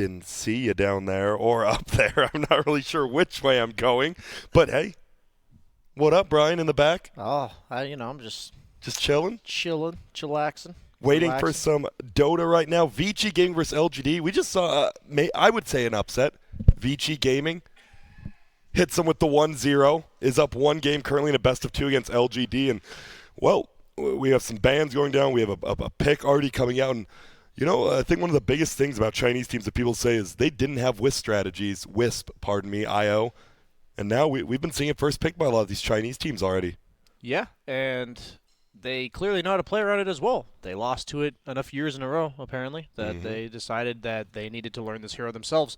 didn't see you down there or up there. I'm not really sure which way I'm going. But, hey, what up, Brian, in the back? Oh, I'm just chilling? chillaxing. Waiting for some Dota right now. Vici Gaming versus LGD. We just saw, I would say, an upset. Vici Gaming hits them with the 1-0, is up one game currently in a best of two against LGD. And, well, we have some bans going down. We have a pick already coming out. And, I think one of the biggest things about Chinese teams that people say is they didn't have Wisp, IO. And now we've been seeing it first pick by a lot of these Chinese teams already. Yeah, and they clearly know how to play around it as well. They lost to it enough years in a row, apparently, that they decided that they needed to learn this hero themselves.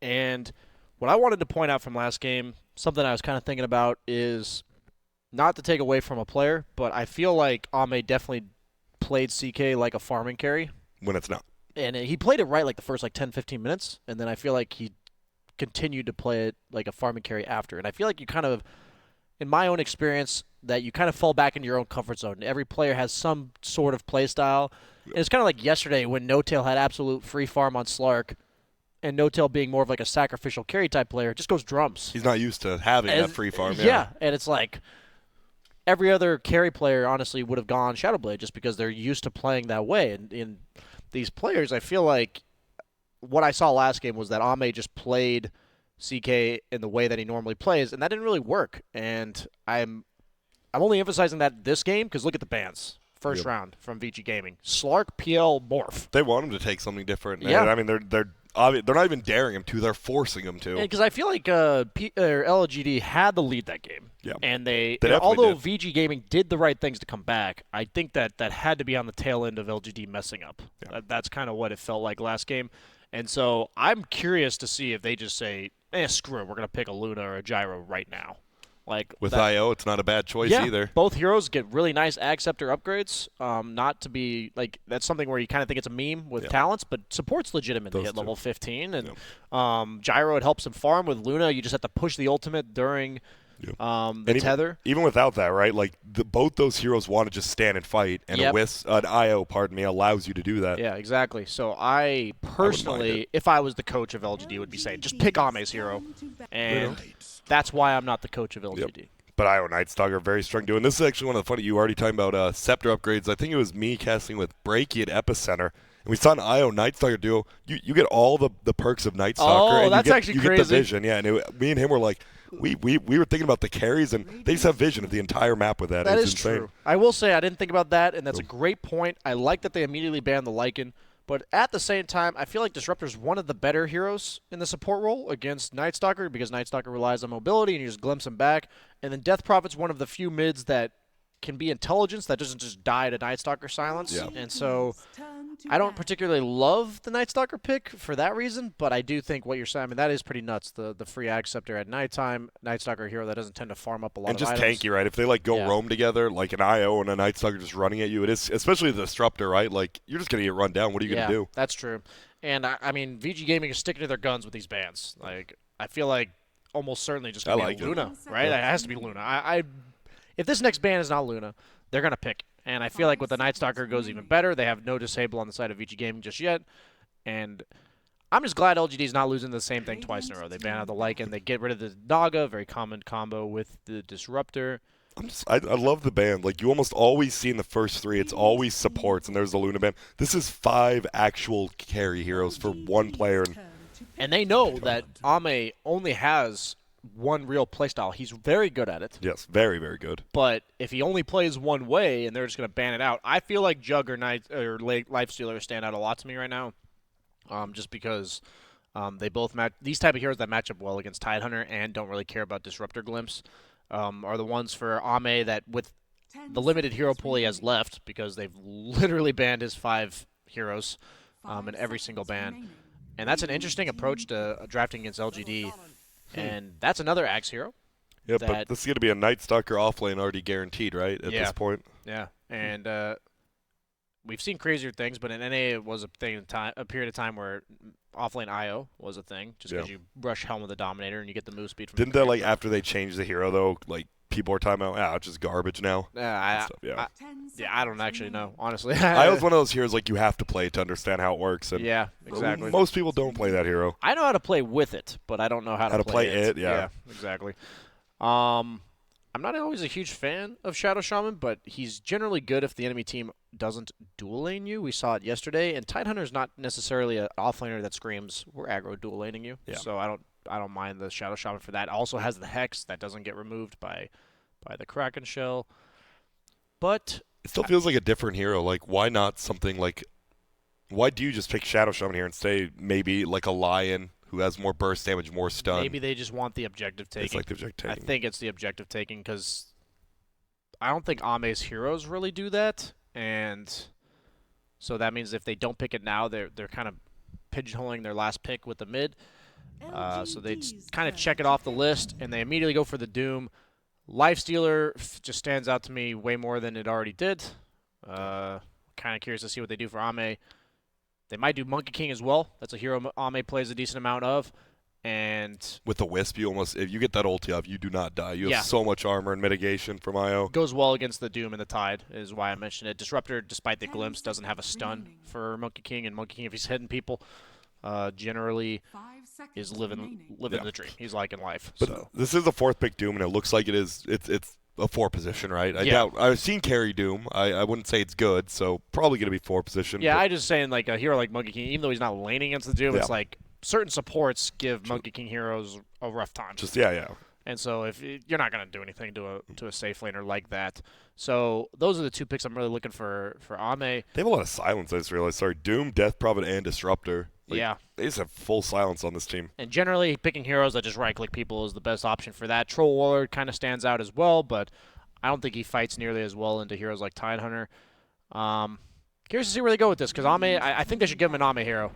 And what I wanted to point out from last game, something I was kind of thinking about, is not to take away from a player, but I feel like Ame definitely played CK like a farming carry. When it's not. And he played it right like the first 10, 15 minutes, and then I feel like he continued to play it like a farming carry after. And I feel like you kind of, in my own experience, that you kind of fall back into your own comfort zone. Every player has some sort of play style. And it's kind of like yesterday when No-Tail had absolute free farm on Slark, and No-Tail being more of like a sacrificial carry type player, just goes drums. He's not used to having that free farm. Yeah, and it's like every other carry player honestly would have gone Shadowblade just because they're used to playing that way. And in these players, I feel like what I saw last game was that Ame just played CK in the way that he normally plays, and that didn't really work. And I'm only emphasizing that this game because look at the bans. First round from Vici Gaming. Slark, PL, Morph. They want him to take something different. Yeah. And, I mean, they're not even daring him to. They're forcing him to. Because I feel like LGD had the lead that game. Yeah. And did. although VG Gaming did the right things to come back, I think that had to be on the tail end of LGD messing up. Yeah. That's kind of what it felt like last game. And so I'm curious to see if they just say, screw it, we're going to pick a Luna or a Gyro right now. Like with IO, it's not a bad choice either. Both heroes get really nice Ag Scepter upgrades. Not to be like that's something where you kind of think it's a meme with talents, but support's legitimate to hit level 15. And Gyro, it helps him farm. With Luna, you just have to push the ultimate during the tether. Even without that, right? Like both those heroes want to just stand and fight, and an IO, allows you to do that. Yeah, exactly. So I personally, if I was the coach of LGD, would be saying just pick Ame's hero, and that's why I'm not the coach of LGD. Yep. But IO Nightstalker very strong doing. This is actually one of the funny. You were already talking about Scepter upgrades. I think it was me casting with Breaky at Epicenter. And we saw an IO Nightstalker duo. You get all the perks of Nightstalker. Oh, and that's actually crazy. You get the vision, yeah. And me and him were like, we were thinking about the carries, and they just have vision of the entire map with that. That is insane. true. I will say I didn't think about that, and that's a great point. I like that they immediately banned the Lycan. But at the same time, I feel like Disruptor's one of the better heroes in the support role against Nightstalker because Nightstalker relies on mobility and you just glimpse him back. And then Death Prophet's one of the few mids that can be intelligence that doesn't just die to Nightstalker silence. Yeah. And so I don't particularly love the Nightstalker pick for that reason, but I do think what you're saying, I mean, that is pretty nuts. The free Ag Scepter at nighttime, Nightstalker hero that doesn't tend to farm up a lot of items. And just tanky, right? If they go roam together, like an IO and a Nightstalker just running at you, it is, especially the Disruptor, right? Like, you're just going to get run down. What are you going to do? That's true. And, I mean, VG Gaming is sticking to their guns with these bans. Like, I feel like almost certainly just going to be Luna, right? It has to be Luna. If this next ban is not Luna, they're going to pick it. And I feel like with the Nightstalker goes even better. They have no disable on the side of VG Gaming just yet. And I'm just glad LGD is not losing the same thing twice in a row. They ban out the Lycan. They get rid of the Naga, very common combo with the Disruptor. I love the ban. Like, you almost always see in the first three, it's always supports, and there's the Luna ban. This is 5 actual carry heroes for one player. And they know that Ame only has one real playstyle. He's very good at it. Yes, very, very good. But if he only plays one way and they're just going to ban it out, I feel like Jug or Lifestealer stand out a lot to me right now. Just because they both match. These type of heroes that match up well against Tidehunter and don't really care about Disruptor Glimpse are the ones for Ame that with the limited hero pool he has left, because they've literally banned his 5 heroes in every single ban. And that's an interesting approach to drafting against LGD. And that's another Axe hero. Yeah, but this is going to be a Nightstalker offlane already guaranteed, right, at this point? Yeah, and we've seen crazier things, but in NA it was a period of time where offlane IO was a thing, just because you rush Helm with the Dominator and you get the move speed from. Didn't that like after they changed the hero though, like people are talking about, it's just garbage now. Yeah, I don't actually know, honestly. I was one of those heroes like you have to play to understand how it works. And yeah, exactly. Most people don't play that hero. I know how to play with it, but I don't know how to play it. Yeah, exactly. I'm not always a huge fan of Shadow Shaman, but he's generally good if the enemy team doesn't dual lane you. We saw it yesterday, and Tidehunter's not necessarily an offlaner that screams, we're aggro dual laning you. Yeah. So I don't mind the Shadow Shaman for that. Also has the Hex that doesn't get removed by the Kraken Shell. But it still feels like a different hero. Like, why not something like, why do you just pick Shadow Shaman here and stay maybe like a Lion who has more burst damage, more stun? Maybe they just want the objective taking. It's like the objective taking. I think it's the objective taking because I don't think Ame's heroes really do that, and so that means if they don't pick it now, they're kind of pigeonholing their last pick with the mid. So they just kind of check it off the list, and they immediately go for the Doom. Lifestealer just stands out to me way more than it already did. Kind of curious to see what they do for Ame. They might do Monkey King as well. That's a hero Ame plays a decent amount of. And with the Wisp, you almost, if you get that ulti off, you do not die. You have so much armor and mitigation from IO. Goes well against the Doom and the Tide is why I mentioned it. Disruptor, despite the glimpse, doesn't have a stun for Monkey King, and Monkey King, if he's hitting people, generally is living the dream. He's liking life. But this is the 4th pick Doom, and it looks like it's a 4 position, right? I doubt. I've seen carry Doom. I wouldn't say it's good, so probably going to be 4 position. Yeah, I just saying like a hero like Monkey King, even though he's not laning against the Doom, it's like certain supports give Monkey King heroes a rough time. And so if you're not going to do anything to a safe laner like that. So those are the 2 picks I'm really looking for Ame. They have a lot of silence, I just realized. Sorry, Doom, Death Prophet, and Disruptor. They just have full silence on this team. And generally, picking heroes that just right-click people is the best option for that. Troll Warlord kind of stands out as well, but I don't think he fights nearly as well into heroes like Tidehunter. Curious to see where they go with this, because Ame, I think they should give him an Ame hero.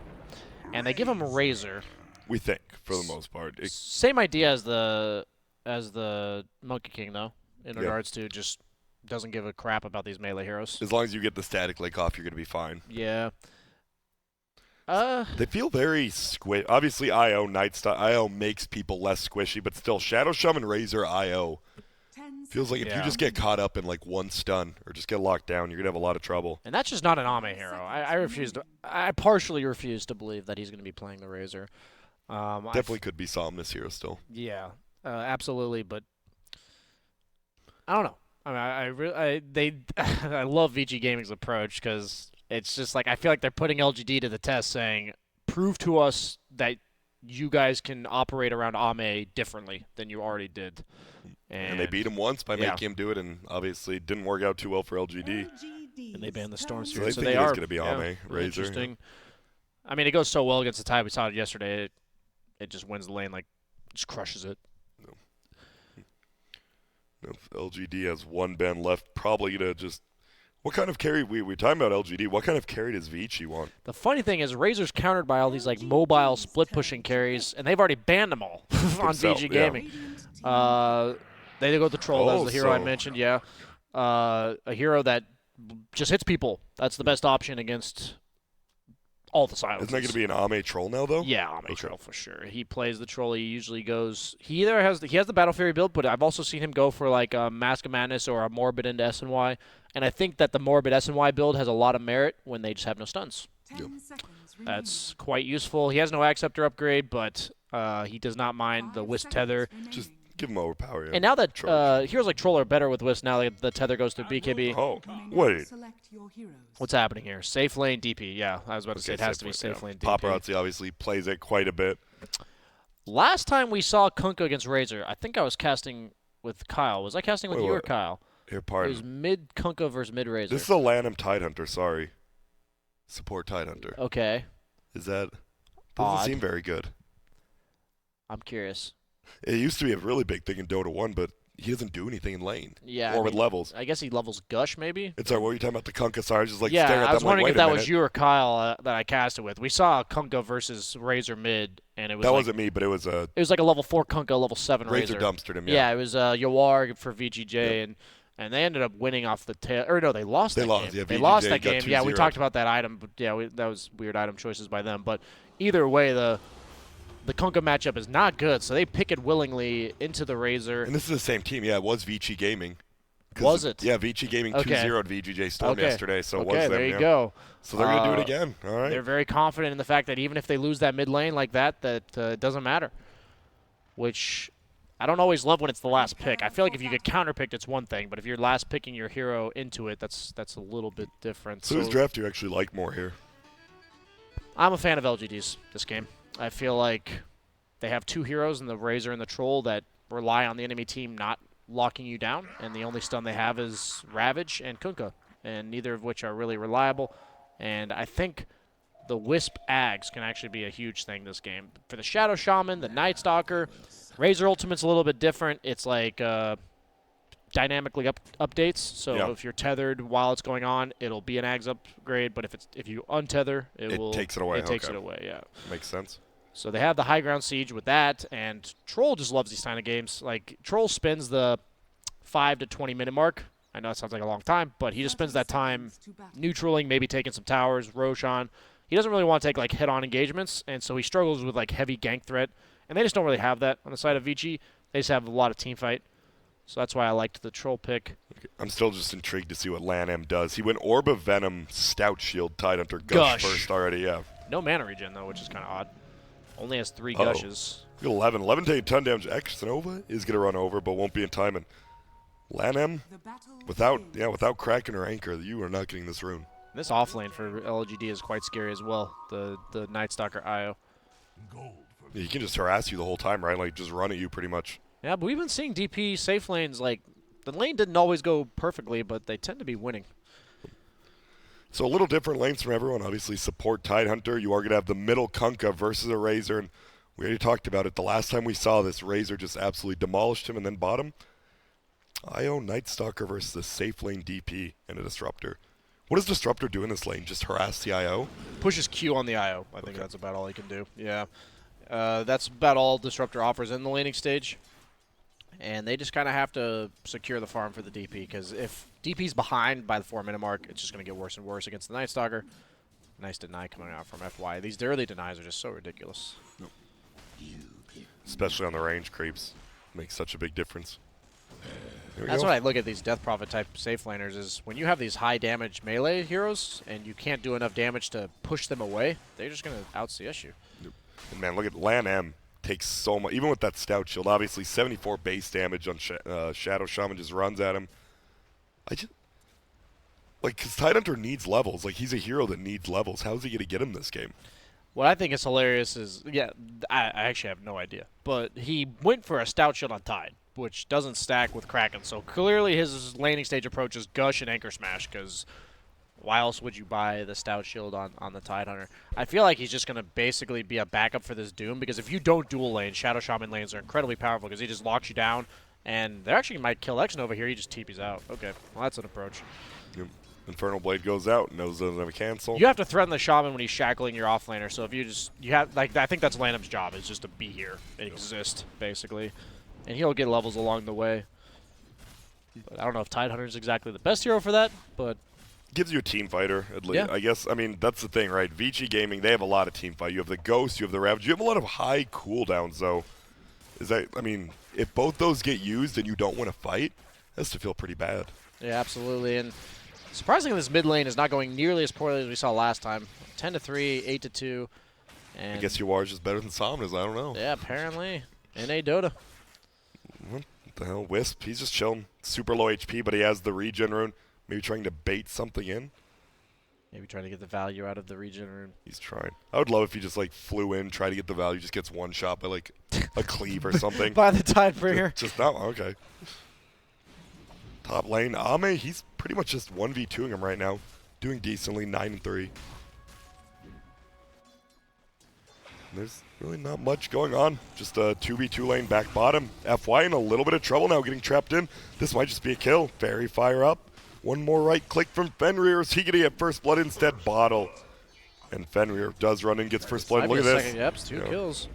And they give him a Razor. We think, for the most part. Same idea as the Monkey King, though, in regards to just doesn't give a crap about these melee heroes. As long as you get the static link off, you're going to be fine. Yeah. They feel very squishy. Obviously, IO makes people less squishy, but still, Shadow Shaman, Razor, IO feels like if you just get caught up in like one stun or just get locked down, you're going to have a lot of trouble. And that's just not an Ame hero. I partially refuse to believe that he's going to be playing the Razor. Definitely could be Somnus hero still. Yeah, absolutely, but I don't know. I mean, I love Vici Gaming's approach because it's just like I feel like they're putting LGD to the test, saying, "Prove to us that you guys can operate around Ame differently than you already did." And they beat him once by making him do it, and obviously it didn't work out too well for LGD. And they banned the Storm Spirit, so they are going to be Ame, Razor. Interesting. I mean, it goes so well against the Tide. We saw it yesterday. It just wins the lane, like, just crushes it. No, LGD has 1 ban left. Probably going to just... What kind of carry... We're talking about LGD. What kind of carry does Vici want? The funny thing is Razor's countered by all these, like, mobile split-pushing carries, and they've already banned them all on Vici Gaming. They go with the Troll. That's the hero I mentioned, a hero that just hits people. That's the best option against all the silences. Isn't that going to be an Ame Troll now, though? Yeah, Ame Troll for sure. He plays the Troll. He usually goes... He either has the Battle Fury build, but I've also seen him go for like a Mask of Madness or a Morbid into SNY. And I think that the Morbid SNY build has a lot of merit when they just have no stuns. That's quite useful. He has no Acceptor upgrade, but he does not mind the Wisp Tether. Just give him overpower. And now that heroes like Troll are better with Wisp, now the Tether goes to BKB. Oh, wait. What's happening here? Safe lane DP. Yeah, I was about to say it has to be safe lane DP. Paparazzi obviously plays it quite a bit. Last time we saw Kunkka against Razor, I think I was casting with Kyle. Was I casting with you or Kyle? Here, pardon. It was mid Kunkka versus mid Razor. This is a Lanham Tidehunter, sorry. Support Tidehunter. Okay. Is that... Doesn't seem very good. I'm curious. It used to be a really big thing in Dota 1, but he doesn't do anything in lane. Yeah. Or with levels. I guess he levels Gush, maybe? It's what were you talking about, the Kunkka? Sorry, I was just like staring at them I was wondering like, if that was you or Kyle that I casted with. We saw Kunkka versus Razor mid, and it was that wasn't me, but it was a... It was like a level 4 Kunkka, level 7 Razor. Razor dumpstered him, Yeah, it was Yawar for VGJ, and And they ended up winning off the tail. Or no, they lost that game. Yeah, they VGJ lost that got game. Yeah, we 2-0'd. talked about that item. But yeah, that was weird item choices by them. But either way, the Kunkka matchup is not good. So they pick it willingly into the Razor. And this is the same team. Yeah, it was Vici Gaming. Was it? Yeah, Vici Gaming Okay. 2-0 at VGJ Storm yesterday, so it was Okay, them. there you yeah. go. So they're going to do it again. All right. They're very confident in the fact that even if they lose that mid lane like that, it doesn't matter. Which I don't always love when it's the last pick. I feel like if you get counterpicked, it's one thing, but if you're last picking your hero into it, that's a little bit different. So whose draft do you actually like more here? I'm a fan of LGD's this game. I feel like they have two heroes in the Razor and the Troll that rely on the enemy team not locking you down, and the only stun they have is Ravage and Kunkka, and neither of which are really reliable. And I think the Wisp Ags can actually be a huge thing this game. For the Shadow Shaman, the Night Stalker, Razor Ultimate's a little bit different. It's like dynamically updates, so if you're tethered while it's going on, it'll be an Ags upgrade, but if you untether, it takes it away. It takes it away, yeah. Makes sense. So they have the high ground siege with that, and Troll just loves these kind of games. Like, Troll spends the 5 to 20 minute mark. I know it sounds like a long time, but he just spends that time neutraling, maybe taking some towers, Roshan. He doesn't really want to take like head-on engagements, and so he struggles with like heavy gank threat. And they just don't really have that on the side of Vici. They just have a lot of team fight. So that's why I liked the Troll pick. I'm still just intrigued to see what LAN-M does. He went Orb of Venom, Stout Shield, Tidehunter, Gush first already, yeah. No mana regen, though, which is kind of odd. Only has 3 Gushes. 11. 11 taking 10 damage. X-Nova is going to run over, but won't be in time. And LAN-M, without Kraken or Anchor, you are not getting this rune. This offlane for LGD is quite scary as well, the Night Stalker IO. Yeah, he can just harass you the whole time, right? Like, just run at you pretty much. Yeah, but we've been seeing DP safe lanes, like, the lane didn't always go perfectly, but they tend to be winning. So a little different lanes from everyone. Obviously, support Tidehunter. You are going to have the middle Kunkka versus a Razor, and we already talked about it. The last time we saw this, Razor just absolutely demolished him and then bottom. IO Night Stalker versus a safe lane DP and a Disruptor. What does Disruptor do in this lane? Just harass the IO? Pushes Q on the IO. I think that's about all he can do. Yeah. That's about all Disruptor offers in the laning stage. And they just kind of have to secure the farm for the DP, because if DP's behind by the 4-minute mark, it's just going to get worse and worse against the Night Stalker. Nice deny coming out from FY. These early denies are just so ridiculous. Especially on the range creeps. Makes such a big difference. That's what I look at these Death Prophet type safe laners is when you have these high damage melee heroes and you can't do enough damage to push them away, they're just going to out-CS you. And man, look at LAN-M. Takes so much, even with that Stout Shield, obviously 74 base damage on Shadow Shaman just runs at him. Because Tidehunter needs levels. Like, he's a hero that needs levels. How's he going to get him this game? What I think is hilarious is, I actually have no idea, but he went for a Stout Shield on Tide, which doesn't stack with Kraken, so clearly his laning stage approach is Gush and Anchor Smash, because why else would you buy the Stout Shield on the Tidehunter? I feel like he's just going to basically be a backup for this Doom, because if you don't dual lane, Shadow Shaman lanes are incredibly powerful because he just locks you down, and they actually might kill X-Nova here. He just TPs out. Okay, well, that's an approach. Yep. Infernal Blade goes out, knows doesn't have a cancel. You have to threaten the Shaman when he's shackling your offlaner, so if you have, I think that's LAN-M's job, is just to be here, exist, basically. And he'll get levels along the way. But I don't know if Tidehunter is exactly the best hero for that, but gives you a team fighter, at least. Yeah. I guess, I mean, that's the thing, right? Vici Gaming, they have a lot of team fight. You have the Ghost, you have the Ravage. You have a lot of high cooldowns, though. If both those get used and you don't win a fight, that has to feel pretty bad. Yeah, absolutely. And surprisingly, this mid lane is not going nearly as poorly as we saw last time. 10-3, 8-2. And I guess you are just better than Somnus, I don't know. Yeah, apparently. NA Dota. What the hell? Wisp, he's just chilling. Super low HP, but he has the regen rune. Maybe trying to bait something in. Maybe trying to get the value out of the regen rune. He's trying. I would love if he just flew in, try to get the value, just gets one shot by a cleave or something. By the Tidebringer. Just no, okay. Top lane, Ame, he's pretty much just 1v2ing him right now. Doing decently, 9-3. There's really not much going on. Just a 2v2 lane back bottom. FY in a little bit of trouble now, getting trapped in. This might just be a kill. Fairy fire up. One more right click from Fenrir. Is he going to get first blood instead? Bottle. And Fenrir does run in, gets first blood. Look at this. Yep, 2 kills.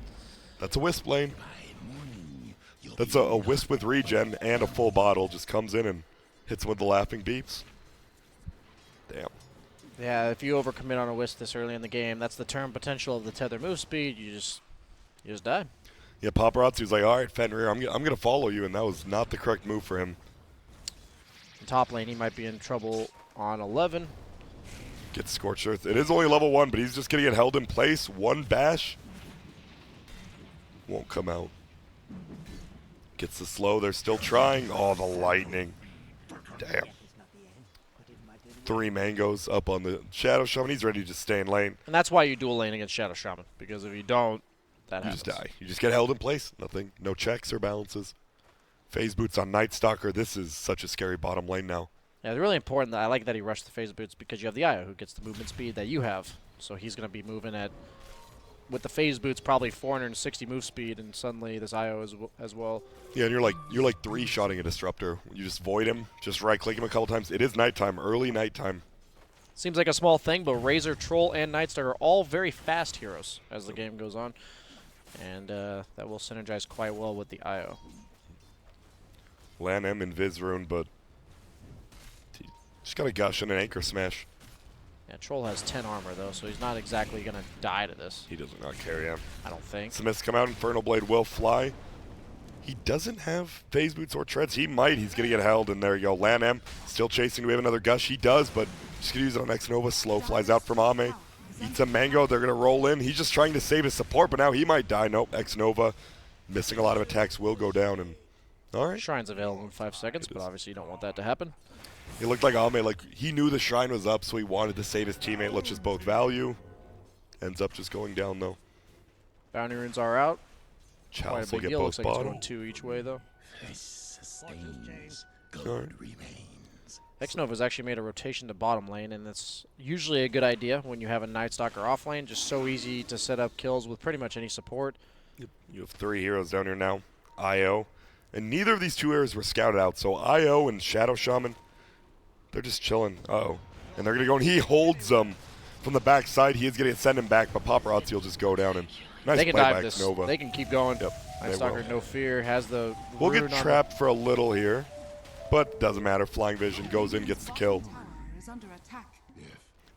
That's a Wisp lane. That's a Wisp with regen and a full bottle. Just comes in and Hits him with the laughing beeps. Damn. Yeah, if you overcommit on a whisk this early in the game, that's the term potential of the tether move speed. You just die. Yeah, Paparazzi was like, all right, Fenrir, I'm going to follow you, and that was not the correct move for him. In top lane, he might be in trouble on 11. Gets Scorched Earth. It is only level 1, but he's just going to get held in place. One bash. Won't come out. Gets the slow. They're still trying. Oh, the lightning. Damn. 3 mangoes up on the Shadow Shaman. He's ready to just stay in lane. And that's why you dual lane against Shadow Shaman, because if you don't, that happens. You just die. You just get held in place. Nothing. No checks or balances. Phase boots on Night Stalker. This is such a scary bottom lane now. Yeah, it's really important that I like that he rushed the phase boots because you have the Io who gets the movement speed that you have. So he's going to be moving at, with the phase boots, probably 460 move speed, and suddenly this Io as well. Yeah, and you're like 3-shotting a Disruptor. You just void him, just right-click him a couple times. It is nighttime, early nighttime. Seems like a small thing, but Razor, Troll, and Nightstar are all very fast heroes as the game goes on. And that will synergize quite well with the Io. Lan M and Viz rune, but he just got a gush and an anchor smash. Yeah, Troll has 10 armor, though, so he's not exactly going to die to this. He does not carry him. I don't think. Smiths come out, Infernal Blade will fly. He doesn't have phase boots or treads. He might. He's going to get held, and there you go. Lan M still chasing. Do we have another gush? He does, but just going to use it on X Nova. Slow flies out from Ame. Eats a mango. They're going to roll in. He's just trying to save his support, but now he might die. Nope. X Nova missing a lot of attacks will go down. And all right. Shrine's available in 5 seconds, but obviously you don't want that to happen. It looked like Ame, like he knew the shrine was up, so he wanted to save his teammate. Let's just both value. Ends up just going down, though. Bounty runes are out. Chalice Quite will a big get deal. both Looks like it's bottom. going 2 each way, though. X-Nova's actually made a rotation to bottom lane, and that's usually a good idea when you have a Night Stalker off lane. Just so easy to set up kills with pretty much any support. You have 3 heroes down here now. Io. And neither of these 2 areas were scouted out. So Io and Shadow Shaman, they're just chilling. Uh-oh. And they're going to go, and he holds them from the backside. He is going to send him back, but Paparazzi will just go down. And nice They can play dive by this. Nova. They can keep going. Yep, Night they Stalker, will. no fear, has the We'll rune get on trapped for a little here, but doesn't matter. Flying Vision goes in, gets the kill.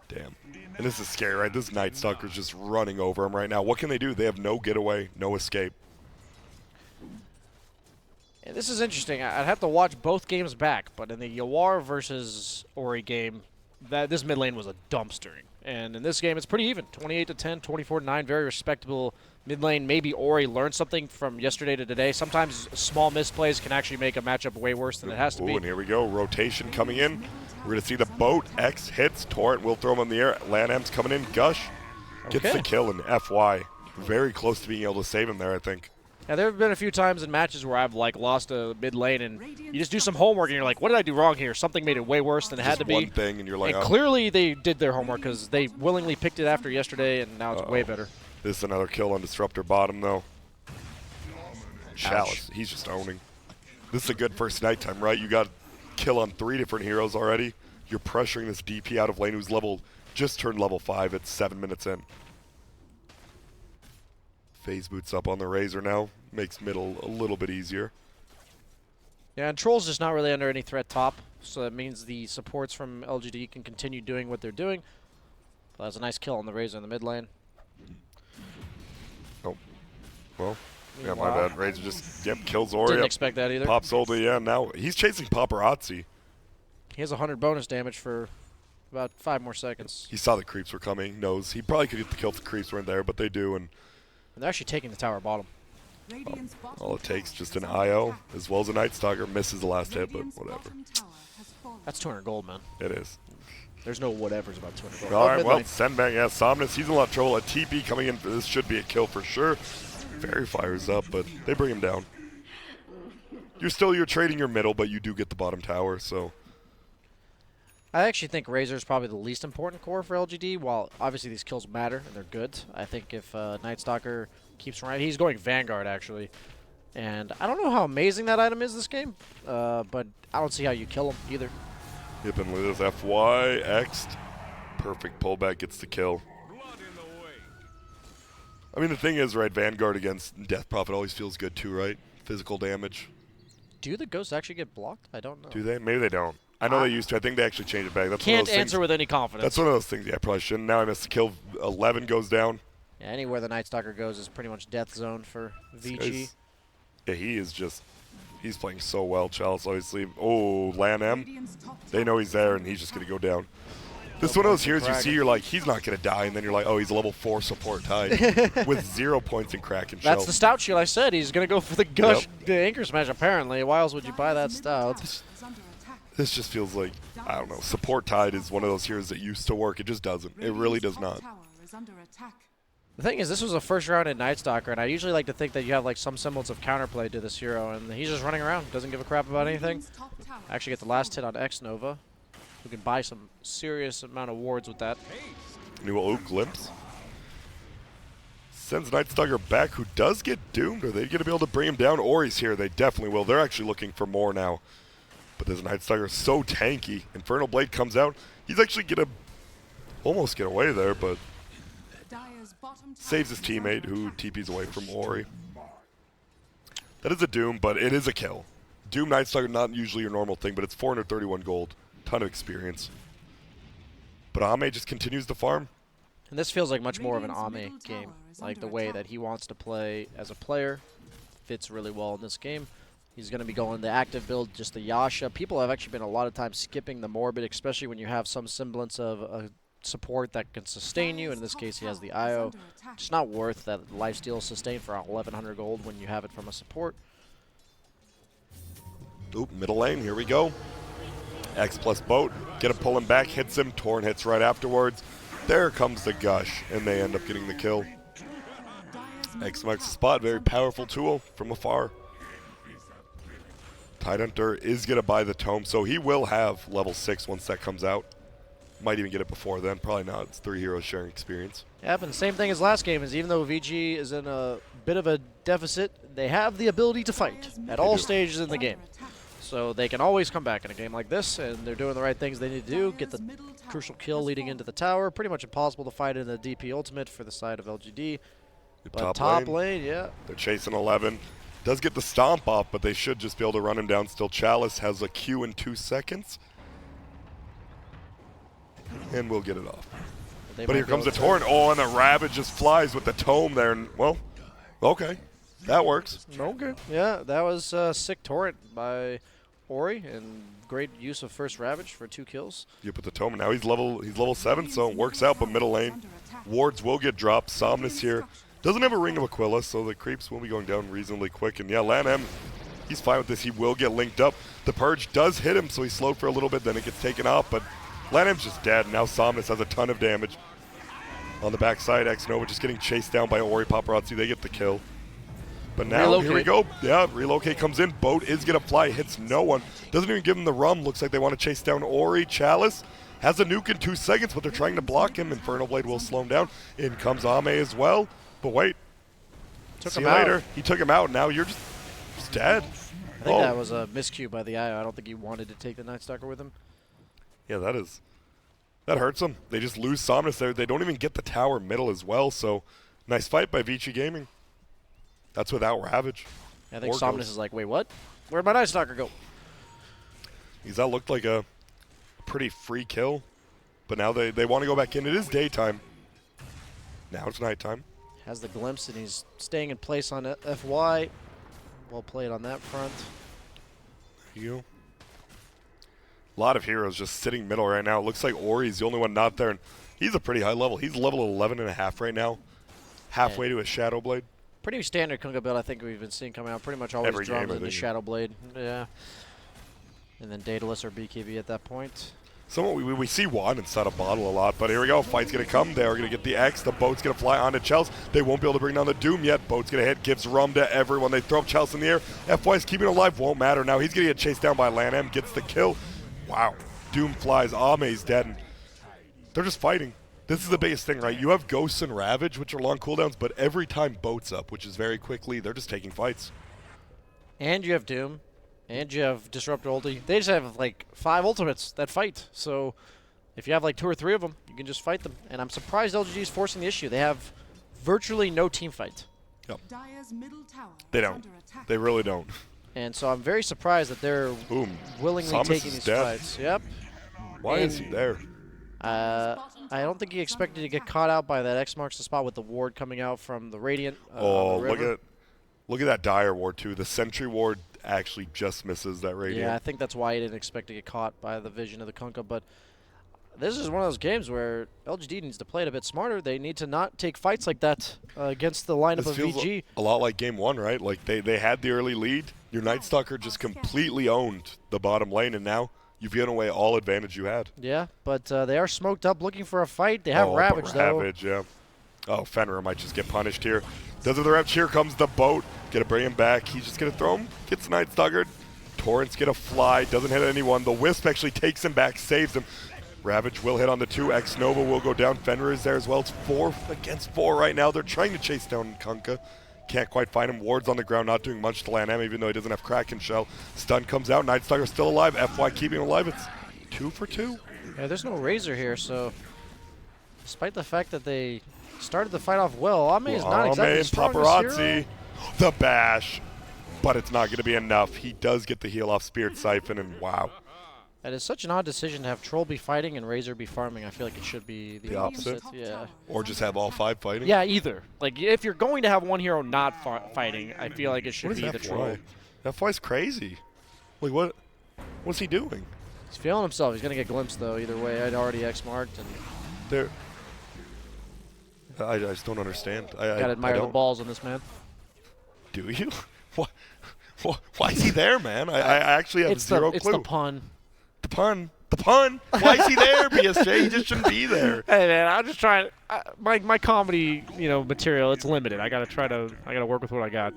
Damn. And this is scary, right? This Night Stalker's just running over him right now. What can they do? They have no getaway, no escape. Yeah, this is interesting. I'd have to watch both games back, but in the Yawar versus Ori game, this mid lane was a dumpstering. And in this game, it's pretty even. 28-10, 24-9, very respectable mid lane. Maybe Ori learned something from yesterday to today. Sometimes small misplays can actually make a matchup way worse than it has to be. And here we go. Rotation coming in. We're going to see the boat. X hits. Torrent will throw him in the air. Lan M's coming in. Gush gets the kill in FY. Very close to being able to save him there, I think. Yeah, there have been a few times in matches where I've lost a mid lane, and you just do some homework, and you're like, "What did I do wrong here?" Something made it way worse than it had to be. One thing, and you're like, and clearly they did their homework because they willingly picked it after yesterday, and now it's way better. This is another kill on Disruptor bottom, though. Chalice, he's just owning. This is a good first nighttime, right? You got kill on 3 different heroes already. You're pressuring this DP out of lane who's just turned level 5 at 7 minutes in. Phase boots up on the Razor now. Makes middle a little bit easier. Yeah, and Troll's just not really under any threat top, so that means the supports from LGD can continue doing what they're doing. But that's a nice kill on the Razor in the mid lane. Oh, well, yeah, my bad. Razor just, kills Ori. Didn't expect that either. Pops Olda, yeah, now he's chasing Paparazzi. He has 100 bonus damage for about 5 more seconds. He saw the creeps were coming, knows he probably could get the kill if the creeps weren't there, but they do, and they're actually taking the tower bottom. all it takes just an IO as well as a Night Stalker. Misses the last hit, but whatever. That's 200 gold, man. It is. There's no whatevers about 200 gold. All right, well, send back. Yeah, Somnus, he's in a lot of trouble. A TP coming in. This should be a kill for sure. Fairy fires up, but they bring him down. You're trading your middle, but you do get the bottom tower, so. I actually think Razor is probably the least important core for LGD. While obviously these kills matter and they're good, I think if Night Stalker keeps right, he's going Vanguard actually, and I don't know how amazing that item is this game, but I don't see how you kill him either. Yep, and with his FY X'd, perfect pullback gets the kill. I mean, the thing is, right, Vanguard against Death Prophet always feels good too, right? Physical damage. Do the ghosts actually get blocked? I don't know. Do they? Maybe they don't. I know they used to. I think they actually changed it back. That's Can't one of those answer things. with any confidence. That's one of those things. Yeah, I probably shouldn't. Now I missed the kill. 11 goes down. Yeah, anywhere the Night Stalker goes is pretty much death zone for Vici. Yeah, he is just. He's playing so well. Chalice obviously. Oh, Lan M. They know he's there, and he's just gonna go down. This is one of those heroes you see, you're like, he's not going to die, and then you're like, oh, he's a level 4 support Tide with 0 points in Kraken Shell. That's the stout shield I said. He's going to go for the gush, the anchor smash, apparently. Why else would you buy that stout? This just feels like, I don't know, support Tide is one of those heroes that used to work. It just doesn't. It really does not. The thing is, this was a first round in Night Stalker, and I usually like to think that you have like some semblance of counterplay to this hero, and he's just running around, doesn't give a crap about anything. Actually get the last hit on X Nova, who can buy some serious amount of wards with that. New Oak Glimpse. Sends Night Stalker back, who does get doomed. Are they going to be able to bring him down? Ori's here. They definitely will. They're actually looking for more now. But this Night Stalker is so tanky. Infernal Blade comes out. He's actually going to almost get away there, but saves his teammate, who TPs away from Ori. That is a Doom, but it is a kill. Doom Night Stalker, not usually your normal thing, but it's 431 gold. Ton of experience. But Ame just continues to farm. And this feels like much more of an Ame game. Like the way that he wants to play as a player fits really well in this game. He's going to be going the active build, just the Yasha. People have actually been a lot of times skipping the Morbid, especially when you have some semblance of a support that can sustain you. In this case, he has the IO. It's not worth that lifesteal sustain for 1100 gold when you have it from a support. Oop, middle lane, here we go. X plus boat, get him pulling back, hits him, Torn hits right afterwards. There comes the gush, and they end up getting the kill. X marks the spot, very powerful tool from afar. Tidehunter is going to buy the tome, so he will have level 6 once that comes out. Might even get it before then, probably not. It's 3 heroes sharing experience. Yep, and same thing as last game is even though Vici is in a bit of a deficit, they have the ability to fight at all stages in the game. So they can always come back in a game like this, and they're doing the right things they need to do. Get the crucial kill leading into the tower. Pretty much impossible to fight in the DP ultimate for the side of LGD. But top lane, yeah. They're chasing 11. Does get the stomp off, but they should just be able to run him down still. Chalice has a Q in 2 seconds. And we'll get it off. But here comes the Torrent. Oh, and the Ravage just flies with the tome there. And, well, okay. That works. Okay. Yeah, that was a sick Torrent by Ori, and great use of first Ravage for 2 kills. You put the tome. Now he's level 7, so it works out. But middle lane, wards will get dropped. Somnus here doesn't have a Ring of Aquila, so the creeps will be going down reasonably quick. And yeah, Lan M, he's fine with this. He will get linked up. The Purge does hit him, so he's slowed for a little bit. Then it gets taken off, but Lan M's just dead. Now Somnus has a ton of damage. On the backside, X Nova just getting chased down by Ori Paparazzi. They get the kill. But now, here we go. Yeah, Relocate comes in. Boat is going to fly. Hits no one. Doesn't even give him the rum. Looks like they want to chase down Ori. Chalice has a nuke in 2 seconds, but they're trying to block him. Infernal Blade will slow him down. In comes Ame as well. But wait. See you later. He took him out. Now you're just dead. I think that was a miscue by the IO. I don't think he wanted to take the Night Stalker with him. Yeah, that hurts them. They just lose Somnus there. They don't even get the tower middle as well. So nice fight by Vici Gaming. That's without Ravage. I think Somnus is like, wait, what? Where'd my Night Stalker go? Because that looked like a pretty free kill. But now they want to go back in. It is daytime. Now it's nighttime. Has the glimpse, and he's staying in place on FY. Well played on that front. There you go. A lot of heroes just sitting middle right now. It looks like Ori's the only one not there. And he's a pretty high level. He's level 11.5 right now. Halfway to his Shadow Blade. Pretty standard Kunga build I think we've been seeing coming out. Pretty much always drums into Shadow Blade. Yeah. And then Daedalus or BKB at that point. So we see Juan inside a bottle a lot, but here we go. Fight's going to come. They're going to get the X. The boat's going to fly onto Chels. They won't be able to bring down the Doom yet. Boat's going to hit. Gives rum to everyone. They throw up Chels in the air. FY's keeping alive. Won't matter. Now he's going to get chased down by Lan M. Gets the kill. Wow. Doom flies. Ame's dead. And they're just fighting. This is the biggest thing, right? You have Ghosts and Ravage, which are long cooldowns, but every time Boat's up, which is very quickly, they're just taking fights. And you have Doom. And you have Disruptor ulti. They just have like 5 ultimates that fight. So if you have like 2 or 3 of them, you can just fight them. And I'm surprised LGD is forcing the issue. They have virtually no team fight. Yep. They don't. They really don't. And so I'm very surprised that they're Boom. willingly Samus taking is these dead. fights. Yep. Why is he there? I don't think he expected to get caught out by that X marks the spot with the ward coming out from the Radiant. Oh, on the river. look at that Dire ward too. The Sentry ward actually just misses that Radiant. Yeah, I think that's why he didn't expect to get caught by the vision of the Kunkka. But this is one of those games where LGD needs to play it a bit smarter. They need to not take fights like that against the lineup This of feels VG. a lot like game 1, right? Like they had the early lead. Your Night Stalker just completely owned the bottom lane, and now you've given away all advantage you had. Yeah, but they are smoked up looking for a fight. They have Ravage, though. Ravage, yeah. Oh, Fenrir might just get punished here. Does it the Ravage? Here comes the boat. Gonna bring him back. He's just gonna throw him. Gets Night Stalker. Torrent's gonna fly. Doesn't hit anyone. The Wisp actually takes him back, saves him. Ravage will hit on the 2. X-Nova will go down. Fenrir is there as well. It's 4 against 4 right now. They're trying to chase down Kunkka. Can't quite find him. Ward's on the ground, not doing much to land him, even though he doesn't have Kraken Shell. Stun comes out. Night Stalker's still alive. FY keeping him alive. It's 2 for 2. Yeah, there's no Razor here, so despite the fact that they started the fight off well, Ame is not exactly the strongest Paparazzi. hero. The bash. But it's not going to be enough. He does get the heal off Spirit Siphon, and wow. That is such an odd decision to have Troll be fighting and Razor be farming. I feel like it should be the opposite? Yeah. Or just have all 5 fighting. Yeah, either. Like, if you're going to have one hero not fighting, I feel like it should What is be the Troll. FY's crazy. Like, what's he doing? He's feeling himself. He's going to get glimpsed, though, either way. I'd already X-marked. And There. I just don't understand. got to admire the balls on this man. Do you? What? Why is he there, man? I actually have zero clue. It's the pun. The pun. The pun. Why is he there, BSJ? He just shouldn't be there. Hey man, I'm just trying. My comedy, material, it's limited. I gotta work with what I got.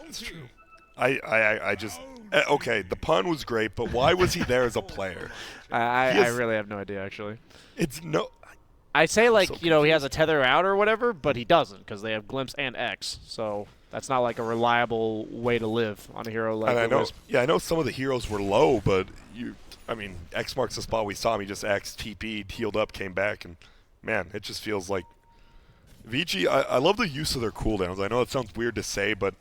It's true. I just okay. The pun was great, but why was he there as a player? I really have no idea actually. It's no. I say like so he has a tether out or whatever, but he doesn't because they have Glimpse and X. So that's not like a reliable way to live on a hero like. And I know some of the heroes were low, but X marks the spot. We saw him. He just X, TP'd, healed up, came back, and man, it just feels like Vici. I love the use of their cooldowns. I know it sounds weird to say, but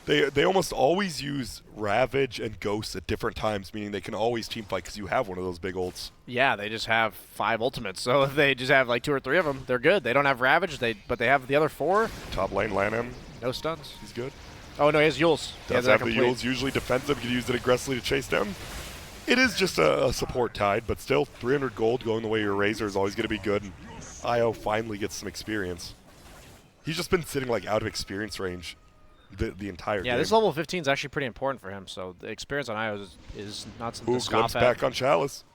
they almost always use Ravage and Ghost at different times, meaning they can always team fight because you have one of those big ults. Yeah, they just have 5 ultimates. So if they just have like 2 or 3 of them, they're good. They don't have Ravage, but they have the other 4. Top lane, land him. No stuns. He's good. Oh no, he has Yules. Does have the Yules, usually defensive. Can use it aggressively to chase down. It is just a support tide, but still 300 gold going the way of your Razor is always going to be good. And IO finally gets some experience. He's just been sitting like out of experience range the entire game. Yeah, this level 15 is actually pretty important for him. So the experience on IO is not something to scoff at. Back on Chalice.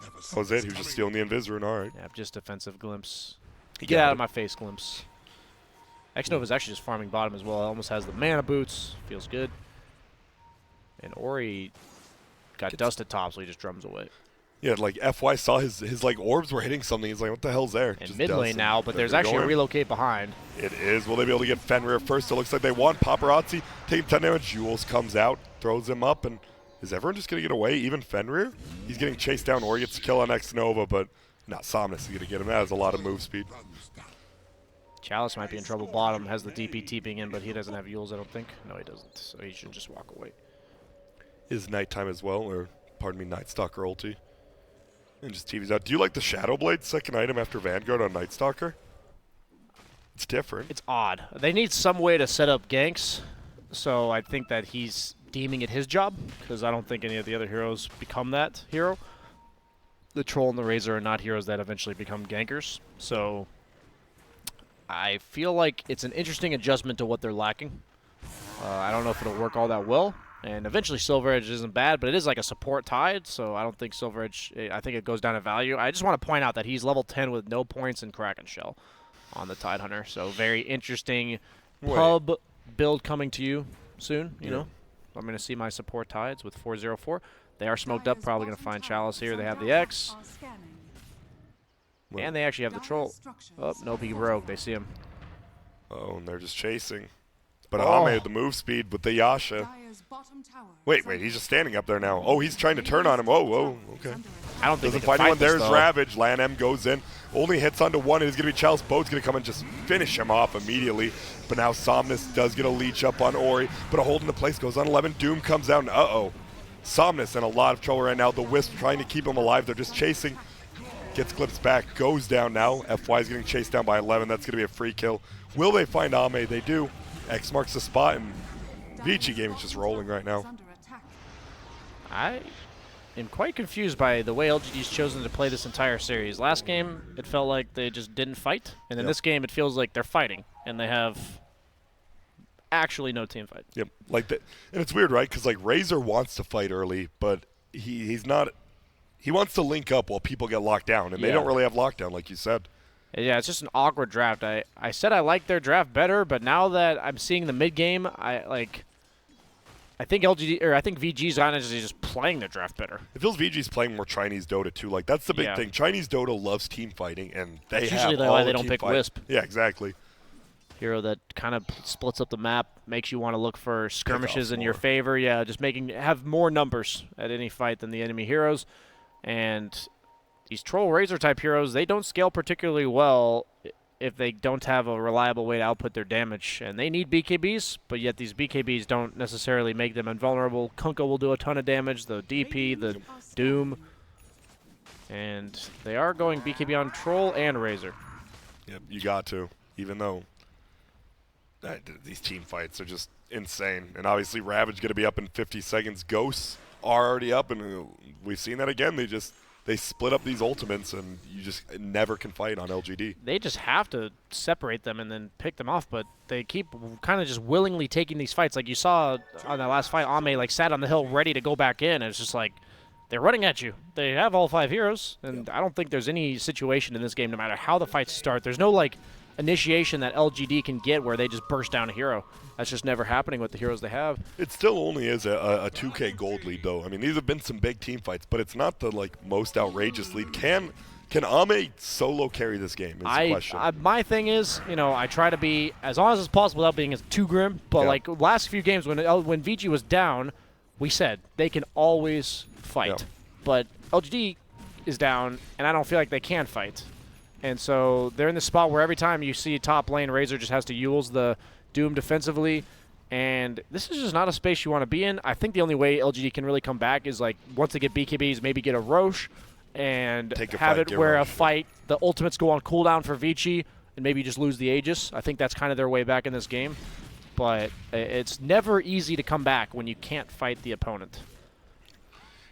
That was it. He was just stealing the Invis. All right. Yeah, just defensive glimpse. Get out of my face, glimpse. X-Nova is actually just farming bottom as well. Almost has the mana boots. Feels good. And Ori got dusted top, so he just drums away. Yeah, like FY saw his like orbs were hitting something. He's like, what the hell's there? And mid lane now, but there's actually a relocate behind. It is. Will they be able to get Fenrir first? It looks like they want Paparazzi. Taking 10 damage. Jules comes out, throws him up, and is everyone just going to get away? Even Fenrir? He's getting chased down, or he gets a kill on X-Nova, but not Somnus is going to get him. That has a lot of move speed. Chalice might be in trouble bottom, has the DP TPing in, but he doesn't have Yules, I don't think. No, he doesn't, so he should just walk away. Is nighttime as well, or pardon me, Night Stalker ulti. And just TV's out. Do you like the Shadow Blade second item after Vanguard on Night Stalker? It's different. It's odd. They need some way to set up ganks, so I think that he's deeming it his job, because I don't think any of the other heroes become that hero. The Troll and the Razor are not heroes that eventually become gankers, so I feel like it's an interesting adjustment to what they're lacking. I don't know if it'll work all that well. And eventually Silver Edge isn't bad, but it is like a support tide, so I don't think Silver Edge, I think it goes down in value. I just want to point out that he's level 10 with no points in Kraken Shell on the Tide Hunter. So very interesting pub build coming to you soon, you know. I'm going to see my support tides with 404. They are smoked up, probably going to find Chalice here. They have the X. And they actually have the Troll. Oh, nope, he broke. They see him. Oh, and they're just chasing. But Ame had the move speed with the Yasha. Wait, he's just standing up there now. Oh, he's trying to turn on him. Whoa, okay. I don't think Doesn't they can find fight anyone. this, There's though. Ravage. Lan M goes in. Only hits onto one. It's going to be Chalice. Boat's going to come and just finish him off immediately. But now Somnus does get a leech up on Ori. But a hold in the place goes on 11. Doom comes out and uh-oh. Somnus in a lot of trouble right now. The Wisp trying to keep him alive. They're just chasing. Gets clips back. Goes down now. FY is getting chased down by 11. That's going to be a free kill. Will they find Ame? They do. X marks the spot. And Vici game is just rolling right now. I am quite confused by the way LGD's chosen to play this entire series. Last game, it felt like they just didn't fight. And in this game, it feels like they're fighting. And they have actually no team fight. Yep, like that, and it's weird, right? Because like Razor wants to fight early, but he's not. He wants to link up while people get locked down, and they don't really have lockdown, like you said. Yeah, it's just an awkward draft. I said I liked their draft better, but now that I'm seeing the mid game, I think LGD or I think VG's honestly just playing their draft better. It feels VG's playing more Chinese Dota too. Like that's the big thing. Chinese Dota loves team fighting, and they That's have usually all why the they don't team pick fight. Wisp. Yeah, exactly. Hero that kind of splits up the map, makes you want to look for skirmishes in your favor. Yeah, just have more numbers at any fight than the enemy heroes. And these Troll Razor type heroes, they don't scale particularly well if they don't have a reliable way to output their damage. And they need BKBs, but yet these BKBs don't necessarily make them invulnerable. Kunkka will do a ton of damage, the DP, the Doom. And they are going BKB on Troll and Razor. Yep, you got to, even though these team fights are just insane. And obviously Ravage going to be up in 50 seconds. Ghosts are already up, and we've seen that again. They split up these ultimates, and you just never can fight on LGD. They just have to separate them and then pick them off, but they keep kind of just willingly taking these fights. Like you saw on that last fight, Ame like sat on the hill ready to go back in, and it's just like they're running at you. They have all 5 heroes, and I don't think there's any situation in this game, no matter how the fights start. There's no like initiation that LGD can get where they just burst down a hero. That's just never happening with the heroes they have. It still only is a 2K gold lead, though. I mean, these have been some big team fights, but it's not the like most outrageous lead. Can Ame solo carry this game? Is the question. My thing is, I try to be as honest as possible without being too grim. But like last few games when Vici was down, we said they can always fight. Yeah. But LGD is down, and I don't feel like they can fight. And so they're in the spot where every time you see top lane, Razor just has to use the Doom defensively, and this is just not a space you want to be in. I think the only way LGD can really come back is like once they get BKBs, maybe get a Roche and have it where a fight, the ultimates go on cooldown for Vici, and maybe just lose the Aegis. I think that's kind of their way back in this game, but it's never easy to come back when you can't fight the opponent.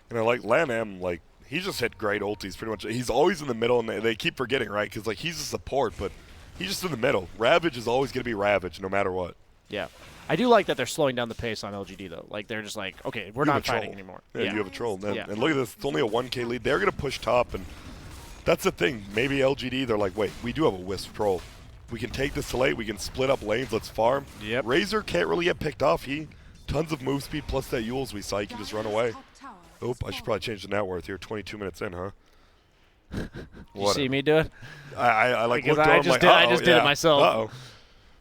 And like Lan M, like he just hit great ultis pretty much. He's always in the middle, and they keep forgetting, right? Because like he's a support, but he's just in the middle. Ravage is always going to be Ravage no matter what. Yeah. I do like that they're slowing down the pace on LGD, though. Like, they're just like, okay, we're not fighting anymore. Yeah, you have a troll. And look at this. It's only a 1K lead. They're going to push top, and that's the thing. Maybe LGD, they're like, wait, we do have a Wisp troll. We can take this to late. We can split up lanes. Let's farm. Yep. Razor can't really get picked off. Tons of move speed plus that Yules we saw. He can just run away. Oh, I should probably change the net worth here. 22 minutes in, huh? You see me do it? I like because looked over. I just did it myself. Uh-oh.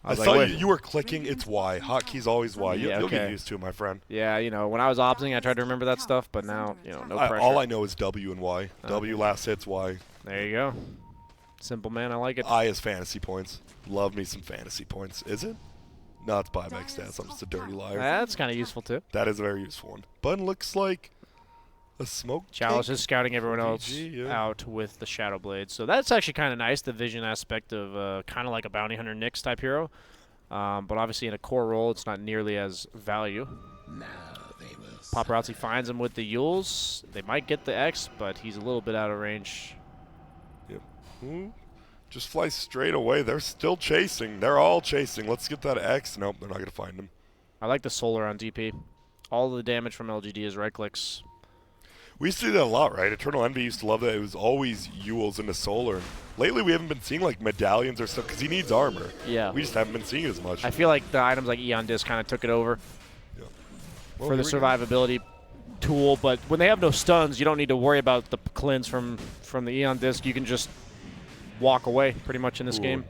I was saw like, you were clicking. It's Y. Hotkey's always Y. Yeah, You'll get used to it, my friend. Yeah, when I was opting, I tried to remember that stuff, but now, no pressure. All I know is W and Y. W last hits Y. There you go. Simple, man. I like it. I is fantasy points. Love me some fantasy points. Is it? No, it's buyback stats. I'm just a dirty liar. That's kind of useful, too. That is a very useful one. But it looks like a smoke Chalice is scouting everyone else PG, out with the Shadow Blade. So that's actually kind of nice, the vision aspect of kind of like a Bounty Hunter Nyx type hero. But obviously in a core role, it's not nearly as value. Paparazzi finds him with the Yules. They might get the X, but he's a little bit out of range. Yep. Just fly straight away. They're still chasing. They're all chasing. Let's get that X. Nope, they're not going to find him. I like the Solar on DP. All the damage from LGD is right clicks. We used to do that a lot, right? Eternal Envy used to love that. It was always Yules into Solar. Lately, we haven't been seeing like medallions or stuff because he needs armor. Yeah. We just haven't been seeing it as much. I feel like the items like Eon Disc kind of took it over for the survivability tool. But when they have no stuns, you don't need to worry about the cleanse from the Eon Disc. You can just walk away pretty much in this game.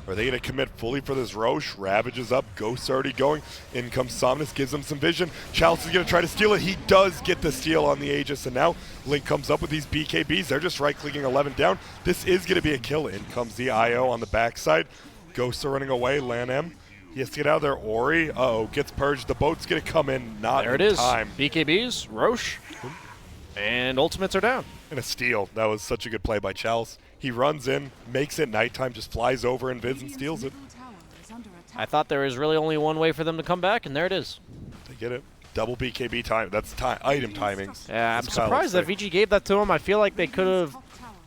Are they going to commit fully for this Roche? Ravage is up. Ghost's already going. In comes Somnus, gives him some vision. Chalice is going to try to steal it. He does get the steal on the Aegis, and now Link comes up with these BKBs. They're just right-clicking 11 down. This is going to be a kill. In comes the IO on the backside. Ghosts are running away. Lan M. He has to get out of there. Ori, gets purged. The boat's going to come in, not there in it is. time. BKBs, Roche, and ultimates are down. And a steal. That was such a good play by Chalice. He runs in, makes it nighttime, just flies over Invis and steals it. I thought there was really only one way for them to come back, and there it is. They get it. Double BKB time. That's item timings. Yeah, I'm surprised that Vici gave that to him. I feel like they could have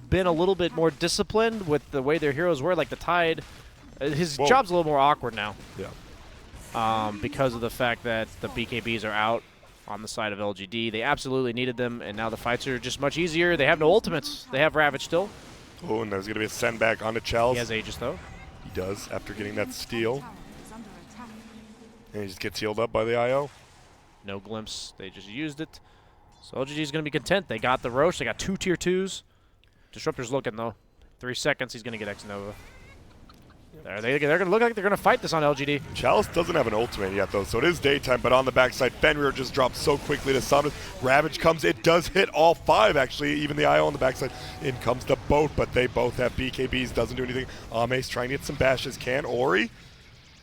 been a little bit more disciplined with the way their heroes were. Like the Tide, his job's a little more awkward now. Yeah. Because of the fact that the BKBs are out on the side of LGD. They absolutely needed them, and now the fights are just much easier. They have no ultimates. They have Ravage still. Oh, and there's going to be a send back onto Chalice. He has Aegis, though. He does, after getting that steal. And he just gets healed up by the IO. No glimpse. They just used it. So LGD is going to be content. They got the Roche. They got 2 tier 2s. Disruptor's looking, though. 3 seconds. He's going to get X-Nova. They're going to look like they're going to fight this on LGD. Chalice doesn't have an ultimate yet, though, so it is daytime. But on the backside, Fenrir just drops so quickly to Somnus. Ravage comes. It does hit all 5, actually, even the IO on the backside. In comes the boat, but they both have BKBs. Doesn't do anything. Ame's trying to get some bashes. Can Ori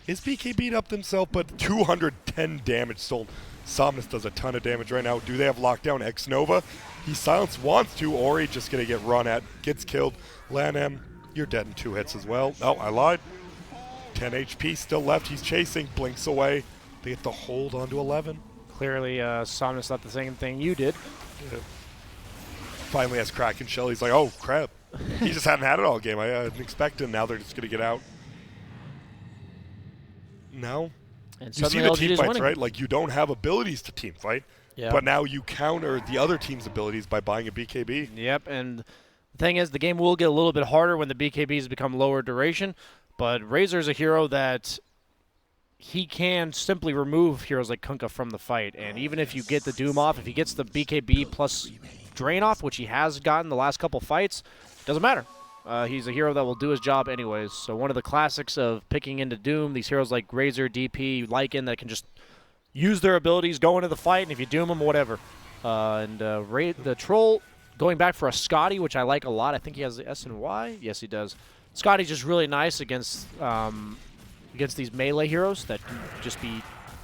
is BKB'd up himself, but 210 damage stolen. Somnus does a ton of damage right now. Do they have lockdown? X-Nova. He silenced, wants to. Ori just going to get run at. Gets killed. Lan M. You're dead in 2 hits as well. Oh, I lied. 10 HP still left. He's chasing. Blinks away. They get the hold onto 11. Clearly, Somnus thought the same thing you did. Yeah. Finally has Kraken Shell. He's like, oh, crap. He just hadn't had it all game. I didn't expect him. Now they're just going to get out. Now, And you see the team fights, right? Like, you don't have abilities to team fight. Yeah. But now you counter the other team's abilities by buying a BKB. Yep, and the thing is, the game will get a little bit harder when the BKBs become lower duration, but Razor's a hero that he can simply remove heroes like Kunkka from the fight, and even if you get the Doom off, if he gets the BKB plus Drain off, which he has gotten the last couple fights, doesn't matter. He's a hero that will do his job anyways, so one of the classics of picking into Doom, these heroes like Razor, DP, Lycan that can just use their abilities, go into the fight, and if you Doom them, whatever. The Troll going back for a Scotty, which I like a lot. I think he has the S and Y. Yes, he does. Scotty's just really nice against these melee heroes that can just be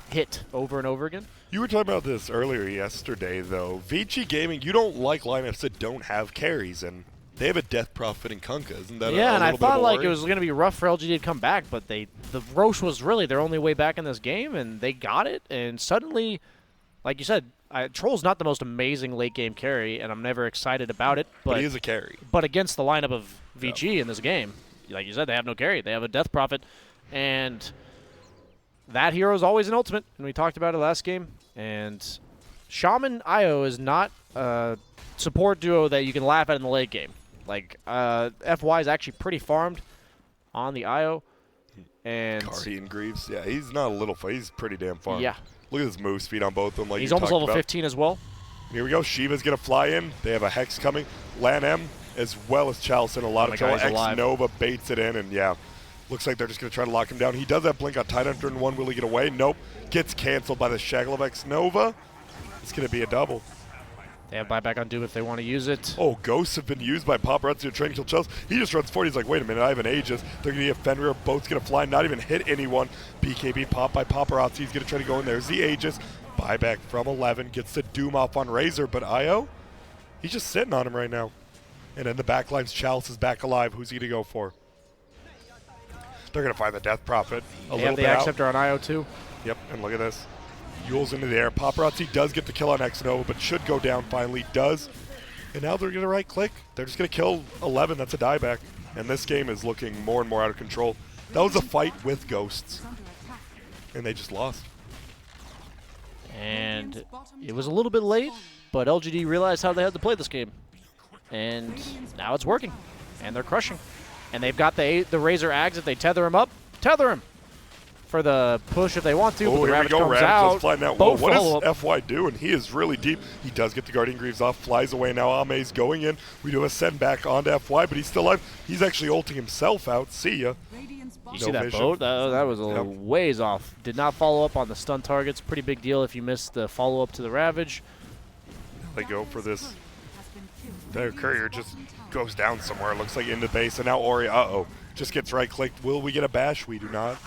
hit over and over again. You were talking about this earlier yesterday, though. Vici Gaming, you don't like lineups that don't have carries, and they have a Death Prophet in Kunkka. Isn't that yeah, a and I little bit of thought a like worry? it was going to be rough for LGD to come back, but the Roche was really their only way back in this game, and they got it, and suddenly, like you said, Troll's not the most amazing late-game carry, and I'm never excited about it. But he is a carry. But against the lineup of Vici in this game, like you said, they have no carry. They have a Death Prophet, and that hero is always an ultimate, and we talked about it last game. And Shaman IO is not a support duo that you can laugh at in the late game. Like, FY is actually pretty farmed on the IO. And Guardian Greaves, yeah, he's not a little fight. He's pretty damn farmed. Yeah. Look at his move speed on both of them. Like he's you almost talked level about. 15 as well. Here we go. Shiva's going to fly in. They have a Hex coming. Lan M as well as Chalice in a lot of trouble. X-Nova baits it in, and yeah, looks like they're just going to try to lock him down. He does have Blink on Tidehunter in 1. Will he get away? Nope. Gets canceled by the Shaggle of X-Nova. It's going to be a double. They have buyback on Doom if they want to use it. Oh, Ghosts have been used by Paparazzi to try and kill Chalice. He just runs forward. He's like, wait a minute, I have an Aegis. They're going to get Fenrir. Boat's going to fly, not even hit anyone. BKB pop by Paparazzi. He's going to try to go in. There's the Aegis. Buyback from 11. Gets the Doom off on Razor, but IO, he's just sitting on him right now. And in the back lines, Chalice is back alive. Who's he going to go for? They're going to find the Death Prophet. They have the Acceptor on IO too. Yep, and look at this. Yule's into the air. Paparazzi does get the kill on X-Nova, but should go down finally. Does. And now they're going to right-click. They're just going to kill 11. That's a dieback. And this game is looking more and more out of control. That was a fight with Ghosts. And they just lost. And it was a little bit late, but LGD realized how they had to play this game. And now it's working. And they're crushing. And they've got the Razor Ags. If they tether him up, tether him for the push if they want to. Oh, but the here Ravage we go. comes Ravage, out. let's find out. Whoa, what does FY do? And he is really deep. He does get the Guardian Greaves off, flies away. Now Ame's going in. We do a send back onto FY, but he's still alive. He's actually ulting himself out. See ya. You No see that vision. boat? That was a little Yep. ways off. Did not follow up on the stun targets. Pretty big deal if you missed the follow-up to the Ravage. They go for this. Their courier just goes down somewhere. It looks like into base, and now Ori, just gets right-clicked. Will we get a bash? We do not.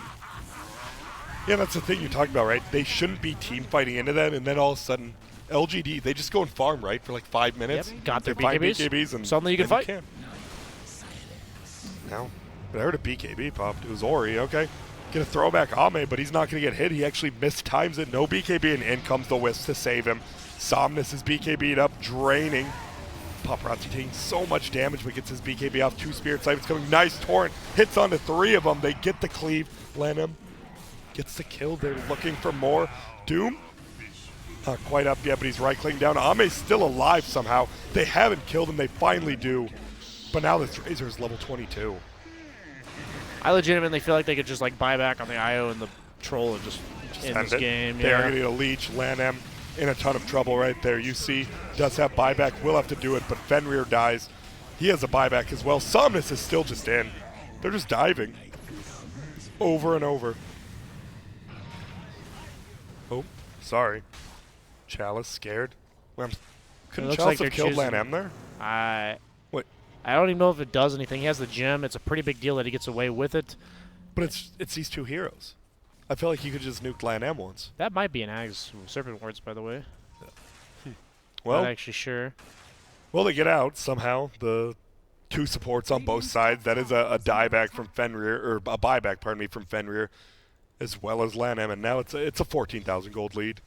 Yeah, that's the thing you talked about, right? They shouldn't be team fighting into that, and then all of a sudden, LGD, they just go and farm, right, for like 5 minutes. Yep, got their They find BKBs. BKBs, and Suddenly you can then fight. Now, but I heard a BKB popped. It was Ori, okay. Get a throwback Ame, but he's not going to get hit. He actually mistimes it. No BKB, and in comes the Wisp to save him. Somnus is BKB'd up, draining. Paparazzi taking so much damage, but gets his BKB off. 2 Spirit Siphons coming. Nice Torrent. Hits onto 3 of them. They get the cleave. Lenham gets the kill. They're looking for more. Doom? Not quite up yet, but he's right-clicking down. Ame's still alive somehow. They haven't killed him. They finally do. But now this Razor is level 22. I legitimately feel like they could just like buy back on the IO and the troll and just end this game. They are Yeah. going to need a leech. Lanham in a ton of trouble right there. You see, does have buyback. Will have to do it, but Fenrir dies. He has a buyback as well. Somnus is still just in. They're just diving over and over. Oh, sorry. Chalice scared. Well, couldn't looks Chalice like have they're killed choosing- Lanham there? What? I don't even know if it does anything. He has the gem. It's a pretty big deal that he gets away with it. But it's these 2 heroes. I feel like he could just nuke Lanham once. That might be an Ag's Serpent Wards, by the way. Well, Not actually sure. well, they get out somehow. The 2 supports on both sides. That is a dieback from Fenrir, or a buyback, pardon me, from Fenrir, as well as Lanham, and now it's a 14,000 gold lead.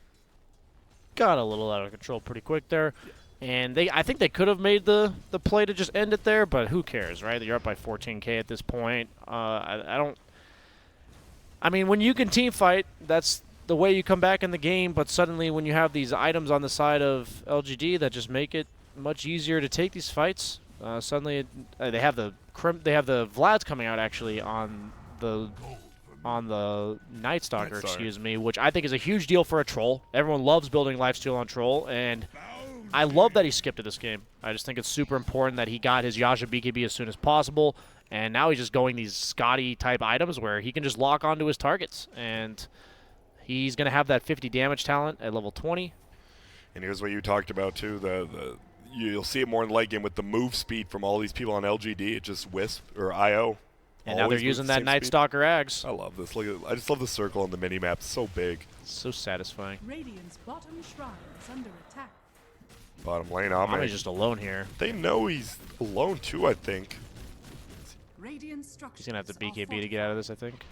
Got a little out of control pretty quick there. And I think they could have made the play to just end it there, but who cares, right? You're up by 14K at this point. I mean, when you can team fight, that's the way you come back in the game, but suddenly when you have these items on the side of LGD that just make it much easier to take these fights, suddenly they have the Vlads coming out actually on the Night Stalker, excuse me, which I think is a huge deal for a troll. Everyone loves building lifesteal on troll, and I love that he skipped to this game. I just think it's super important that he got his Yasha BKB as soon as possible, and now he's just going these Scotty-type items where he can just lock onto his targets, and he's going to have that 50 damage talent at level 20. And here's what you talked about too. You'll see it more in the late game with the move speed from all these people on LGD. It just Wisp or IO. And now they're Always using with the that same Night speed. Stalker Ags. I love this. Look at, I just love the circle on the mini map. It's so big. So satisfying. Radiant's bottom shrine is under attack. Bottom lane, Ame's just alone here. They know he's alone too, I think. Radiant structures He's going to have to are BKB to get out of this, I think.